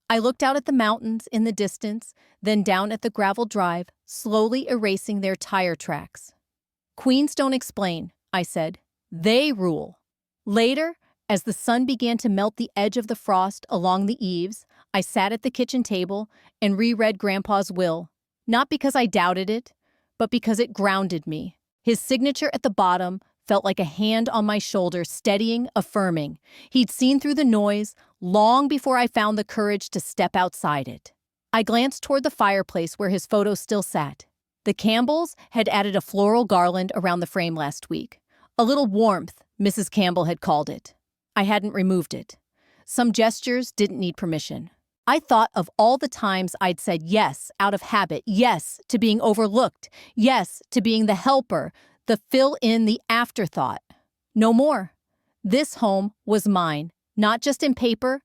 I looked out at the mountains in the distance, then down at the gravel drive, slowly erasing their tire tracks. "Queens don't explain," I said. "They rule." Later, as the sun began to melt the edge of the frost along the eaves, I sat at the kitchen table and reread Grandpa's will, not because I doubted it, but because it grounded me. His signature at the bottom felt like a hand on my shoulder, steadying, affirming. He'd seen through the noise long before I found the courage to step outside it. I glanced toward the fireplace where his photo still sat. The Campbells had added a floral garland around the frame last week. A little warmth, Mrs. Campbell had called it. I hadn't removed it. Some gestures didn't need permission. I thought of all the times I'd said yes out of habit, yes to being overlooked, yes to being the helper, the fill-in, the afterthought. No more. This home was mine, not just in paper,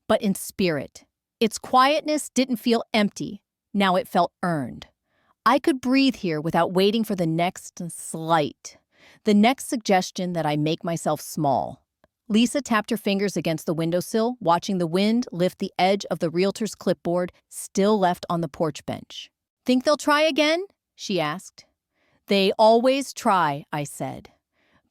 but in spirit. Its quietness didn't feel empty. Now it felt earned. I could breathe here without waiting for the next slight, the next suggestion that I make myself small. Lisa tapped her fingers against the windowsill, watching the wind lift the edge of the realtor's clipboard still left on the porch bench. "Think they'll try again?" she asked. "They always try," I said.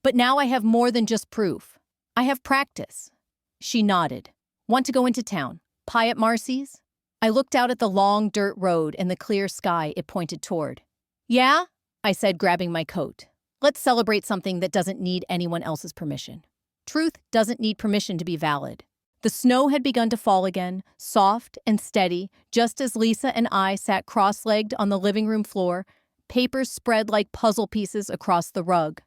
"But now I have more than just proof. I have practice." She nodded. "Want to go into town? Pie at Marcy's?" I looked out at the long dirt road and the clear sky it pointed toward. "Yeah," I said, grabbing my coat. "Let's celebrate something that doesn't need anyone else's permission." Truth doesn't need permission to be valid. The snow had begun to fall again, soft and steady, just as Lisa and I sat cross-legged on the living room floor, papers spread like puzzle pieces across the rug.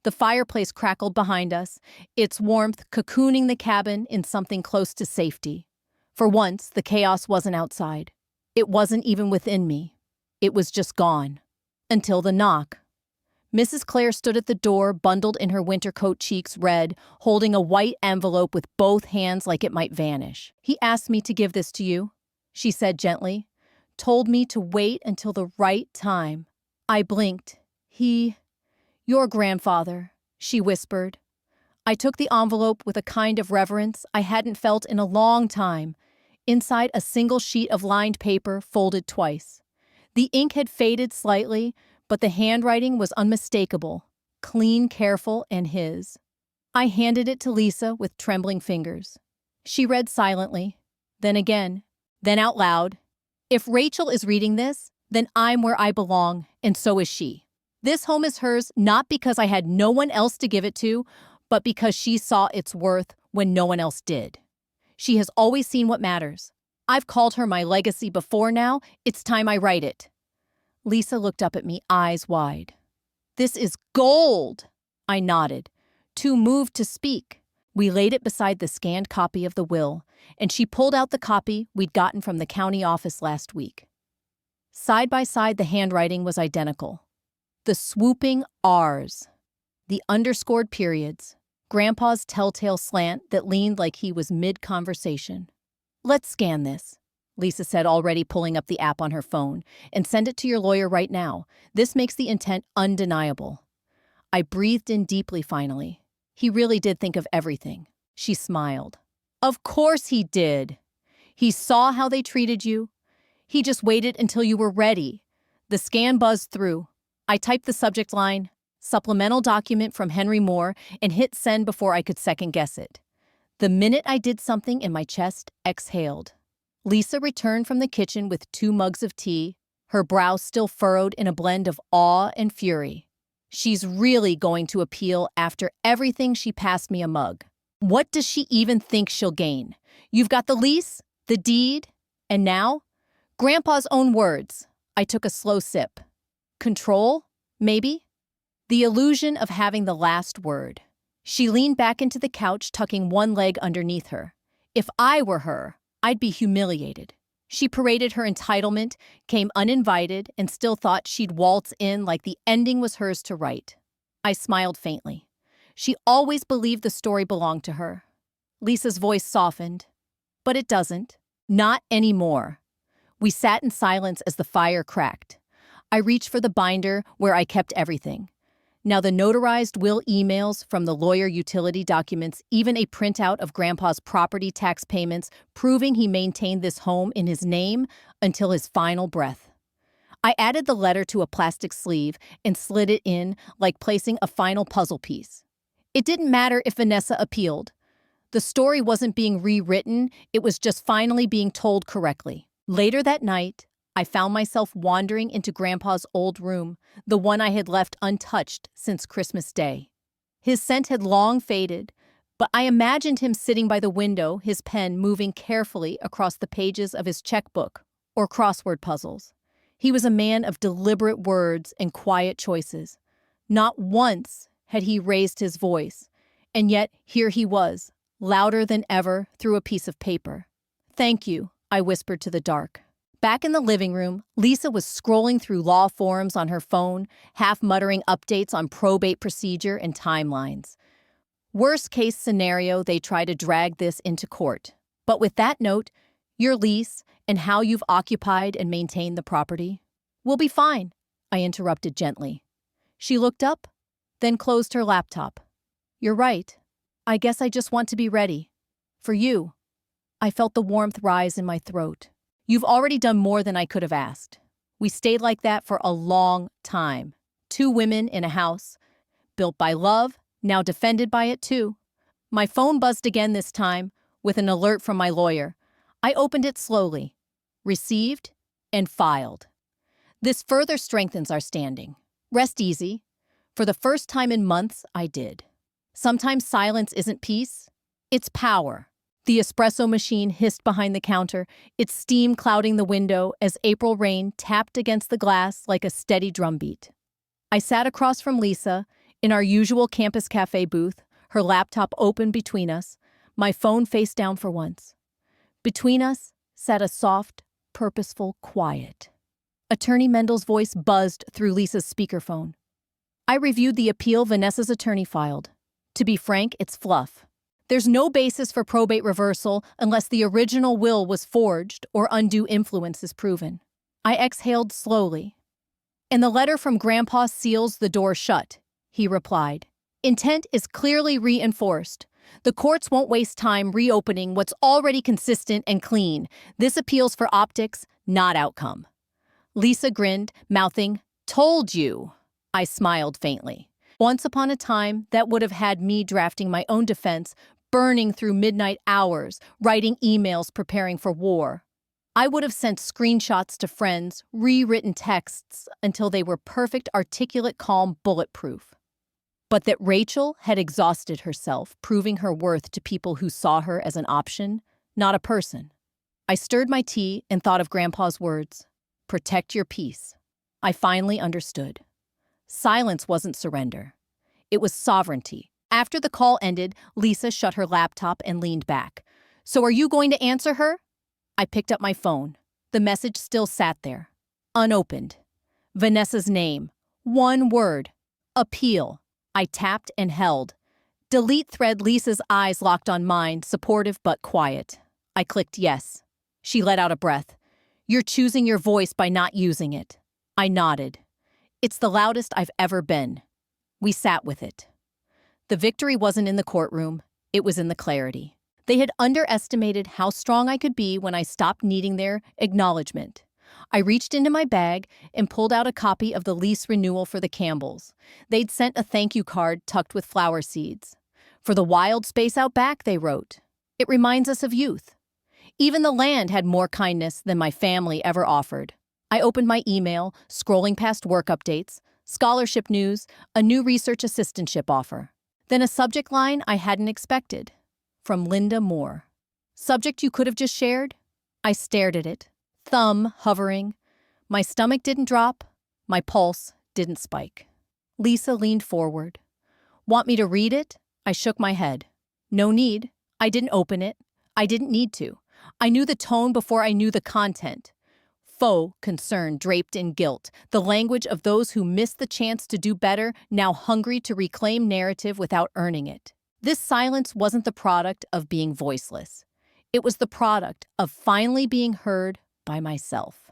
The fireplace crackled behind us, its warmth cocooning the cabin in something close to safety. For once, the chaos wasn't outside. It wasn't even within me. It was just gone. Until the knock. Mrs. Clare stood at the door, bundled in her winter coat, cheeks red, holding a white envelope with both hands like it might vanish. "He asked me to give this to you," she said gently. "Told me to wait until the right time." I blinked. "Your grandfather," she whispered. I took the envelope with a kind of reverence I hadn't felt in a long time. Inside, a single sheet of lined paper, folded twice. The ink had faded slightly, but the handwriting was unmistakable, clean, careful, and his. I handed it to Lisa with trembling fingers. She read silently, then again, then out loud. "If Rachel is reading this, then I'm where I belong, and so is she. This home is hers not because I had no one else to give it to, but because she saw its worth when no one else did. She has always seen what matters. I've called her my legacy before now. It's time I write it." Lisa looked up at me, eyes wide. "This is gold!" I nodded, too moved to speak. We laid it beside the scanned copy of the will, and she pulled out the copy we'd gotten from the county office last week. Side by side, the handwriting was identical. The swooping R's, the underscored periods, Grandpa's telltale slant that leaned like he was mid-conversation. "Let's scan this," Lisa said, already pulling up the app on her phone, "and send it to your lawyer right now. This makes the intent undeniable." I breathed in deeply finally. He really did think of everything. She smiled. "Of course he did. He saw how they treated you. He just waited until you were ready." The scan buzzed through. I typed the subject line, "Supplemental document from Henry Moore," and hit send before I could second-guess it. The minute I did, something in my chest exhaled. Lisa returned from the kitchen with 2 mugs of tea, her brow still furrowed in a blend of awe and fury. She's really going to appeal after everything she passed me a mug. What does she even think she'll gain? You've got the lease, the deed, and now? Grandpa's own words. I took a slow sip. Control? Maybe? The illusion of having the last word. She leaned back into the couch, tucking one leg underneath her. If I were her, I'd be humiliated. She paraded her entitlement, came uninvited, and still thought she'd waltz in like the ending was hers to write. I smiled faintly. She always believed the story belonged to her. Lisa's voice softened. But it doesn't. Not anymore. We sat in silence as the fire cracked. I reached for the binder where I kept everything. Now the notarized will, emails from the lawyer, utility documents, even a printout of Grandpa's property tax payments proving he maintained this home in his name until his final breath. I added the letter to a plastic sleeve and slid it in like placing a final puzzle piece. It didn't matter if Vanessa appealed. The story wasn't being rewritten, it was just finally being told correctly. Later that night, I found myself wandering into Grandpa's old room, the one I had left untouched since Christmas Day. His scent had long faded, but I imagined him sitting by the window, his pen moving carefully across the pages of his checkbook or crossword puzzles. He was a man of deliberate words and quiet choices. Not once had he raised his voice, and yet here he was, louder than ever through a piece of paper. "Thank you," I whispered to the dark. Back in the living room, Lisa was scrolling through law forums on her phone, half muttering updates on probate procedure and timelines. Worst case scenario, they try to drag this into court. But with that note, your lease and how you've occupied and maintained the property, "We'll be fine," I interrupted gently. She looked up, then closed her laptop. "You're right. I guess I just want to be ready. For you." I felt the warmth rise in my throat. "You've already done more than I could have asked." We stayed like that for a long time. 2 women in a house, built by love, now defended by it too. My phone buzzed again this time, with an alert from my lawyer. I opened it slowly, received, and filed. This further strengthens our standing. Rest easy. For the first time in months, I did. Sometimes silence isn't peace, it's power. The espresso machine hissed behind the counter, its steam clouding the window as April rain tapped against the glass like a steady drumbeat. I sat across from Lisa, in our usual campus cafe booth, her laptop open between us, my phone face down for once. Between us sat a soft, purposeful quiet. Attorney Mendel's voice buzzed through Lisa's speakerphone. I reviewed the appeal Vanessa's attorney filed. To be frank, it's fluff. There's no basis for probate reversal unless the original will was forged or undue influence is proven. I exhaled slowly. And the letter from Grandpa seals the door shut, he replied. Intent is clearly reinforced. The courts won't waste time reopening what's already consistent and clean. This appeals for optics, not outcome. Lisa grinned, mouthing, "Told you." I smiled faintly. Once upon a time, that would have had me drafting my own defense, burning through midnight hours, writing emails preparing for war. I would have sent screenshots to friends, rewritten texts until they were perfect, articulate, calm, bulletproof. But that Rachel had exhausted herself, proving her worth to people who saw her as an option, not a person. I stirred my tea and thought of Grandpa's words. Protect your peace. I finally understood. Silence wasn't surrender. It was sovereignty. After the call ended, Lisa shut her laptop and leaned back. So are you going to answer her? I picked up my phone. The message still sat there. Unopened. Vanessa's name. One word. Appeal. I tapped and held. Delete thread. Lisa's eyes locked on mine, supportive but quiet. I clicked yes. She let out a breath. You're choosing your voice by not using it. I nodded. It's the loudest I've ever been. We sat with it. The victory wasn't in the courtroom. It was in the clarity. They had underestimated how strong I could be when I stopped needing their acknowledgement. I reached into my bag and pulled out a copy of the lease renewal for the Campbells. They'd sent a thank you card tucked with flower seeds. For the wild space out back, they wrote. It reminds us of youth. Even the land had more kindness than my family ever offered. I opened my email, scrolling past work updates, scholarship news, a new research assistantship offer. Then a subject line I hadn't expected. From Linda Moore. Subject you could have just shared? I stared at it, thumb hovering. My stomach didn't drop. My pulse didn't spike. Lisa leaned forward. Want me to read it? I shook my head. No need. I didn't open it. I didn't need to. I knew the tone before I knew the content. Faux concern draped in guilt, the language of those who missed the chance to do better, now hungry to reclaim narrative without earning it. This silence wasn't the product of being voiceless. It was the product of finally being heard by myself.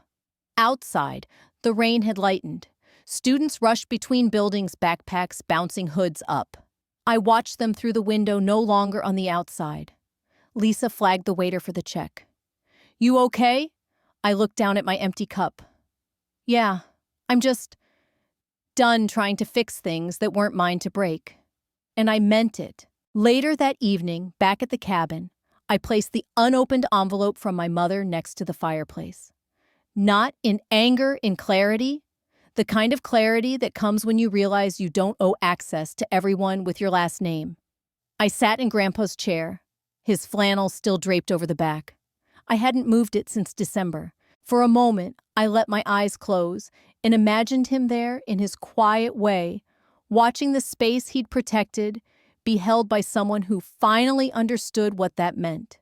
Outside, the rain had lightened. Students rushed between buildings, backpacks bouncing hoods up. I watched them through the window, no longer on the outside. Lisa flagged the waiter for the check. You okay? I looked down at my empty cup. Yeah, I'm just done trying to fix things that weren't mine to break. And I meant it. Later that evening, back at the cabin, I placed the unopened envelope from my mother next to the fireplace. Not in anger, in clarity. The kind of clarity that comes when you realize you don't owe access to everyone with your last name. I sat in Grandpa's chair, his flannel still draped over the back. I hadn't moved it since December. For a moment, I let my eyes close and imagined him there in his quiet way, watching the space he'd protected be held by someone who finally understood what that meant.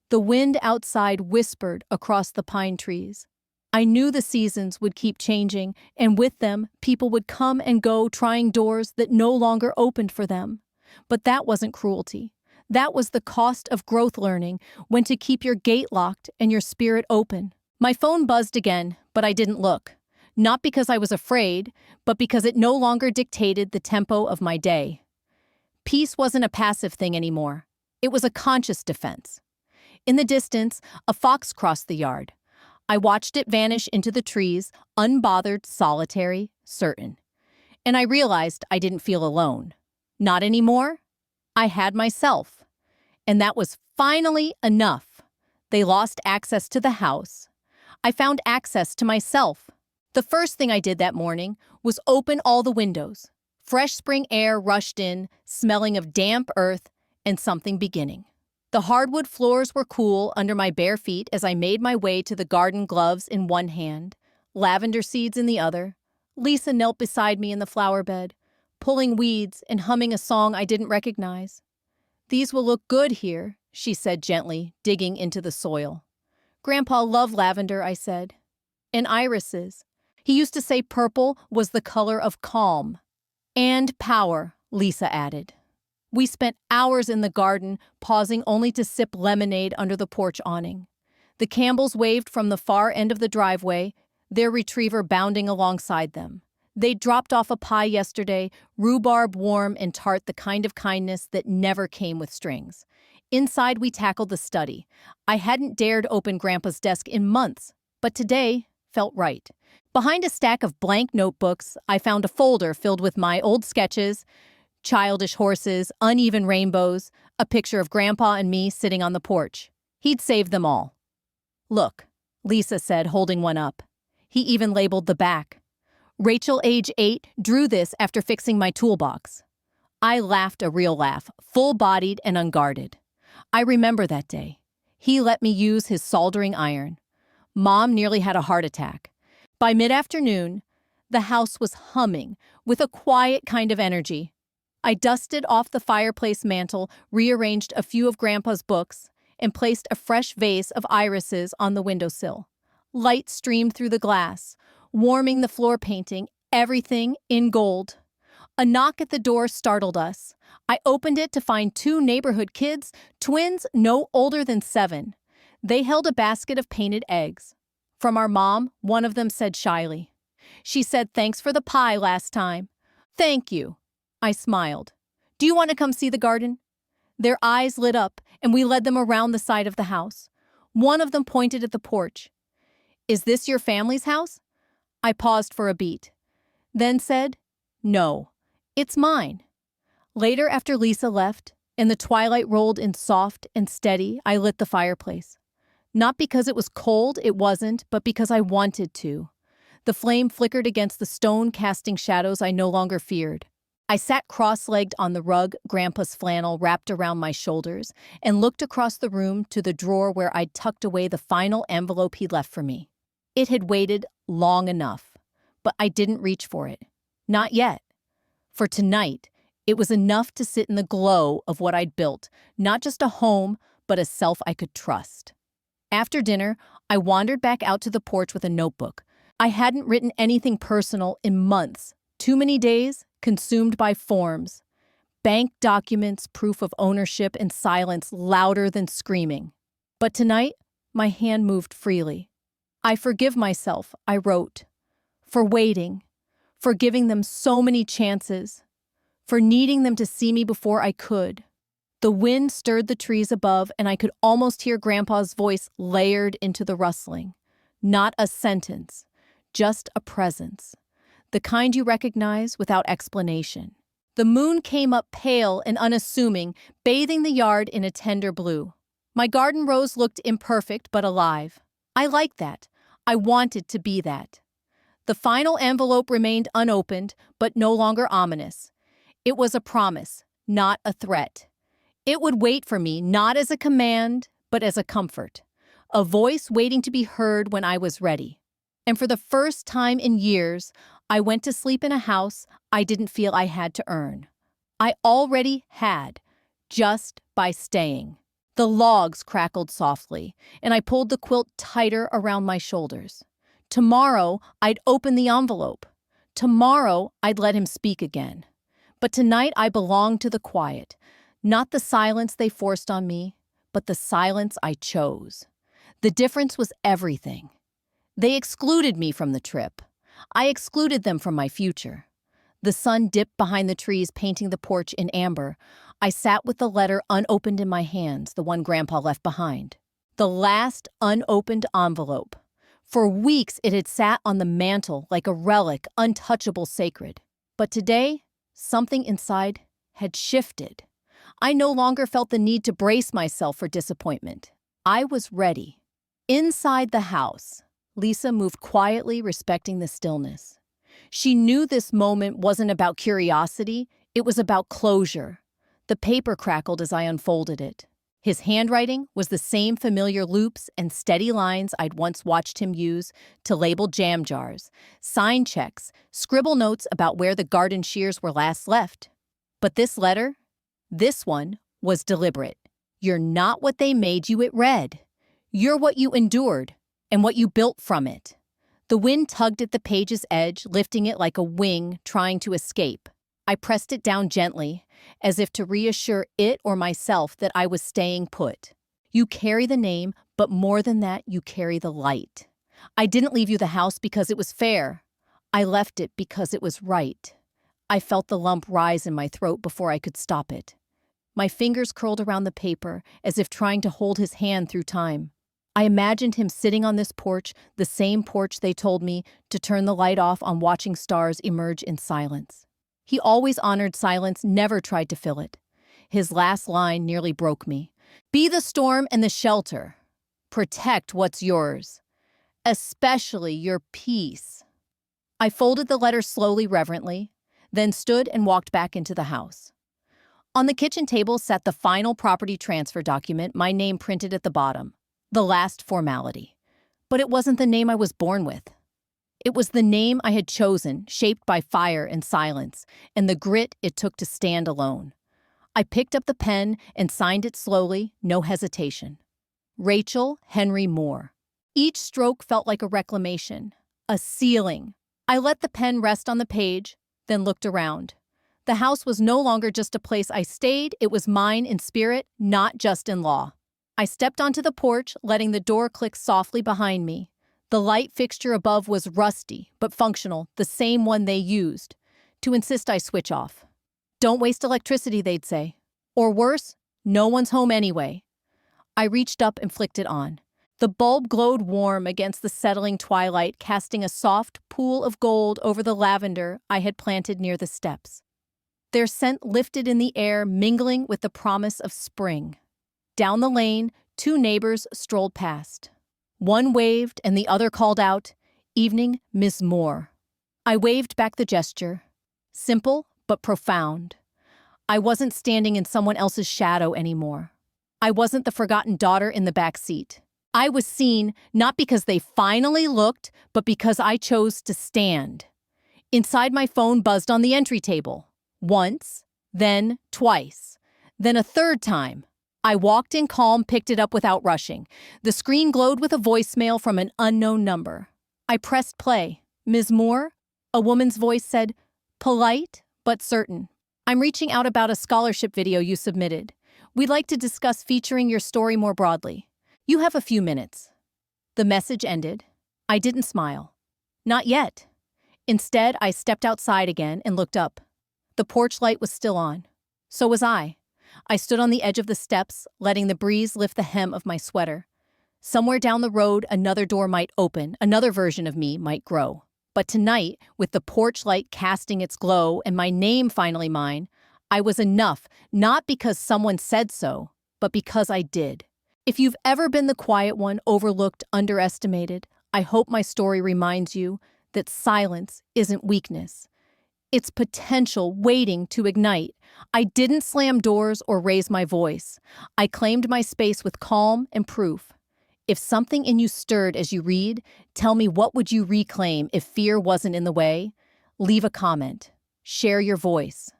The wind outside whispered across the pine trees. I knew the seasons would keep changing, and with them, people would come and go, trying doors that no longer opened for them. But that wasn't cruelty. That was the cost of growth, learning when to keep your gate locked and your spirit open. My phone buzzed again, but I didn't look. Not because I was afraid, but because it no longer dictated the tempo of my day. Peace wasn't a passive thing anymore. It was a conscious defense. In the distance, a fox crossed the yard. I watched it vanish into the trees, unbothered, solitary, certain. And I realized I didn't feel alone. Not anymore. I had myself. And that was finally enough. They lost access to the house. I found access to myself. The first thing I did that morning was open all the windows. Fresh spring air rushed in, smelling of damp earth and something beginning. The hardwood floors were cool under my bare feet as I made my way to the garden, gloves in one hand, lavender seeds in the other. Lisa knelt beside me in the flower bed, pulling weeds and humming a song I didn't recognize. These will look good here, she said gently, digging into the soil. Grandpa loved lavender, I said. And irises. He used to say purple was the color of calm. And power, Lisa added. We spent hours in the garden, pausing only to sip lemonade under the porch awning. The Campbells waved from the far end of the driveway, their retriever bounding alongside them. They'd dropped off a pie yesterday, rhubarb warm and tart, the kind of kindness that never came with strings. Inside, we tackled the study. I hadn't dared open Grandpa's desk in months, but today felt right. Behind a stack of blank notebooks, I found a folder filled with my old sketches, childish horses, uneven rainbows, a picture of Grandpa and me sitting on the porch. He'd saved them all. Look, Lisa said, holding one up. He even labeled the back. Rachel, age 8, drew this after fixing my toolbox. I laughed a real laugh, full-bodied and unguarded. I remember that day. He let me use his soldering iron. Mom nearly had a heart attack. By mid-afternoon, the house was humming with a quiet kind of energy. I dusted off the fireplace mantel, rearranged a few of Grandpa's books, and placed a fresh vase of irises on the windowsill. Light streamed through the glass, warming the floor painting, everything in gold. A knock at the door startled us. I opened it to find 2 neighborhood kids, twins no older than 7. They held a basket of painted eggs. From our mom, one of them said shyly. She said, "Thanks for the pie last time." "Thank you." I smiled. "Do you want to come see the garden?" Their eyes lit up, and we led them around the side of the house. One of them pointed at the porch. "Is this your family's house?" I paused for a beat, then said, "No, it's mine." Later, after Lisa left, and the twilight rolled in soft and steady, I lit the fireplace. Not because it was cold, it wasn't, but because I wanted to. The flame flickered against the stone, casting shadows I no longer feared. I sat cross-legged on the rug, Grandpa's flannel wrapped around my shoulders, and looked across the room to the drawer where I'd tucked away the final envelope he'd left for me. It had waited long enough, but I didn't reach for it. Not yet. For tonight, it was enough to sit in the glow of what I'd built, not just a home, but a self I could trust. After dinner, I wandered back out to the porch with a notebook. I hadn't written anything personal in months. Too many days, consumed by forms. Bank documents, proof of ownership, and silence louder than screaming. But tonight, my hand moved freely. "I forgive myself," I wrote, "for waiting, for giving them so many chances, for needing them to see me before I could." The wind stirred the trees above, and I could almost hear Grandpa's voice layered into the rustling. Not a sentence, just a presence. The kind you recognize without explanation. The moon came up pale and unassuming, bathing the yard in a tender blue. My garden rose looked imperfect but alive. I liked that. I wanted to be that. The final envelope remained unopened, but no longer ominous. It was a promise, not a threat. It would wait for me, not as a command, but as a comfort. A voice waiting to be heard when I was ready. And for the first time in years, I went to sleep in a house I didn't feel I had to earn. I already had, just by staying. The logs crackled softly, and I pulled the quilt tighter around my shoulders. Tomorrow, I'd open the envelope. Tomorrow, I'd let him speak again. But tonight, I belonged to the quiet. Not the silence they forced on me, but the silence I chose. The difference was everything. They excluded me from the trip. I excluded them from my future. The sun dipped behind the trees, painting the porch in amber. I sat with the letter unopened in my hands, the one Grandpa left behind. The last unopened envelope. For weeks it had sat on the mantel like a relic, untouchable, sacred. But today, something inside had shifted. I no longer felt the need to brace myself for disappointment. I was ready. Inside the house, Lisa moved quietly, respecting the stillness. She knew this moment wasn't about curiosity, it was about closure. The paper crackled as I unfolded it. His handwriting was the same familiar loops and steady lines I'd once watched him use to label jam jars, sign checks, scribble notes about where the garden shears were last left. But this letter, this one, was deliberate. You're not what they made you, it read. You're what you endured and what you built from it. The wind tugged at the page's edge, lifting it like a wing trying to escape. I pressed it down gently, as if to reassure it or myself that I was staying put. You carry the name, but more than that, you carry the light. I didn't leave you the house because it was fair. I left it because it was right. I felt the lump rise in my throat before I could stop it. My fingers curled around the paper, as if trying to hold his hand through time. I imagined him sitting on this porch, the same porch they told me to turn the light off on, watching stars emerge in silence. He always honored silence, never tried to fill it. His last line nearly broke me. Be the storm and the shelter. Protect what's yours, especially your peace. I folded the letter slowly, reverently, then stood and walked back into the house. On the kitchen table sat the final property transfer document, my name printed at the bottom. The last formality. But it wasn't the name I was born with. It was the name I had chosen, shaped by fire and silence, and the grit it took to stand alone. I picked up the pen and signed it slowly, no hesitation. Rachel Henry Moore. Each stroke felt like a reclamation, a sealing. I let the pen rest on the page, then looked around. The house was no longer just a place I stayed, it was mine in spirit, not just in law. I stepped onto the porch, letting the door click softly behind me. The light fixture above was rusty, but functional, the same one they used. To insist I switch off. Don't waste electricity, they'd say. Or worse, no one's home anyway. I reached up and flicked it on. The bulb glowed warm against the settling twilight, casting a soft pool of gold over the lavender I had planted near the steps. Their scent lifted in the air, mingling with the promise of spring. Down the lane, two neighbors strolled past. One waved and the other called out, "Evening, Miss Moore." I waved back the gesture. Simple, but profound. I wasn't standing in someone else's shadow anymore. I wasn't the forgotten daughter in the back seat. I was seen, not because they finally looked, but because I chose to stand. Inside, my phone buzzed on the entry table. Once, then twice, then a third time. I walked in calm, picked it up without rushing. The screen glowed with a voicemail from an unknown number. I pressed play. "Ms. Moore?" A woman's voice said, polite but certain. "I'm reaching out about a scholarship video you submitted. We'd like to discuss featuring your story more broadly. You have a few minutes." The message ended. I didn't smile. Not yet. Instead, I stepped outside again and looked up. The porch light was still on. So was I. I stood on the edge of the steps, letting the breeze lift the hem of my sweater. Somewhere down the road, another door might open, another version of me might grow. But tonight, with the porch light casting its glow and my name finally mine, I was enough, not because someone said so, but because I did. If you've ever been the quiet one, overlooked, underestimated, I hope my story reminds you that silence isn't weakness. It's potential waiting to ignite. I didn't slam doors or raise my voice. I claimed my space with calm and proof. If something in you stirred as you read, tell me, what would you reclaim if fear wasn't in the way? Leave a comment. Share your voice.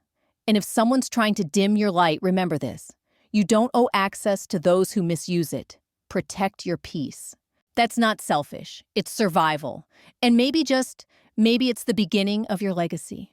And if someone's trying to dim your light, remember this. You don't owe access to those who misuse it. Protect your peace. That's not selfish. It's survival. And maybe it's the beginning of your legacy.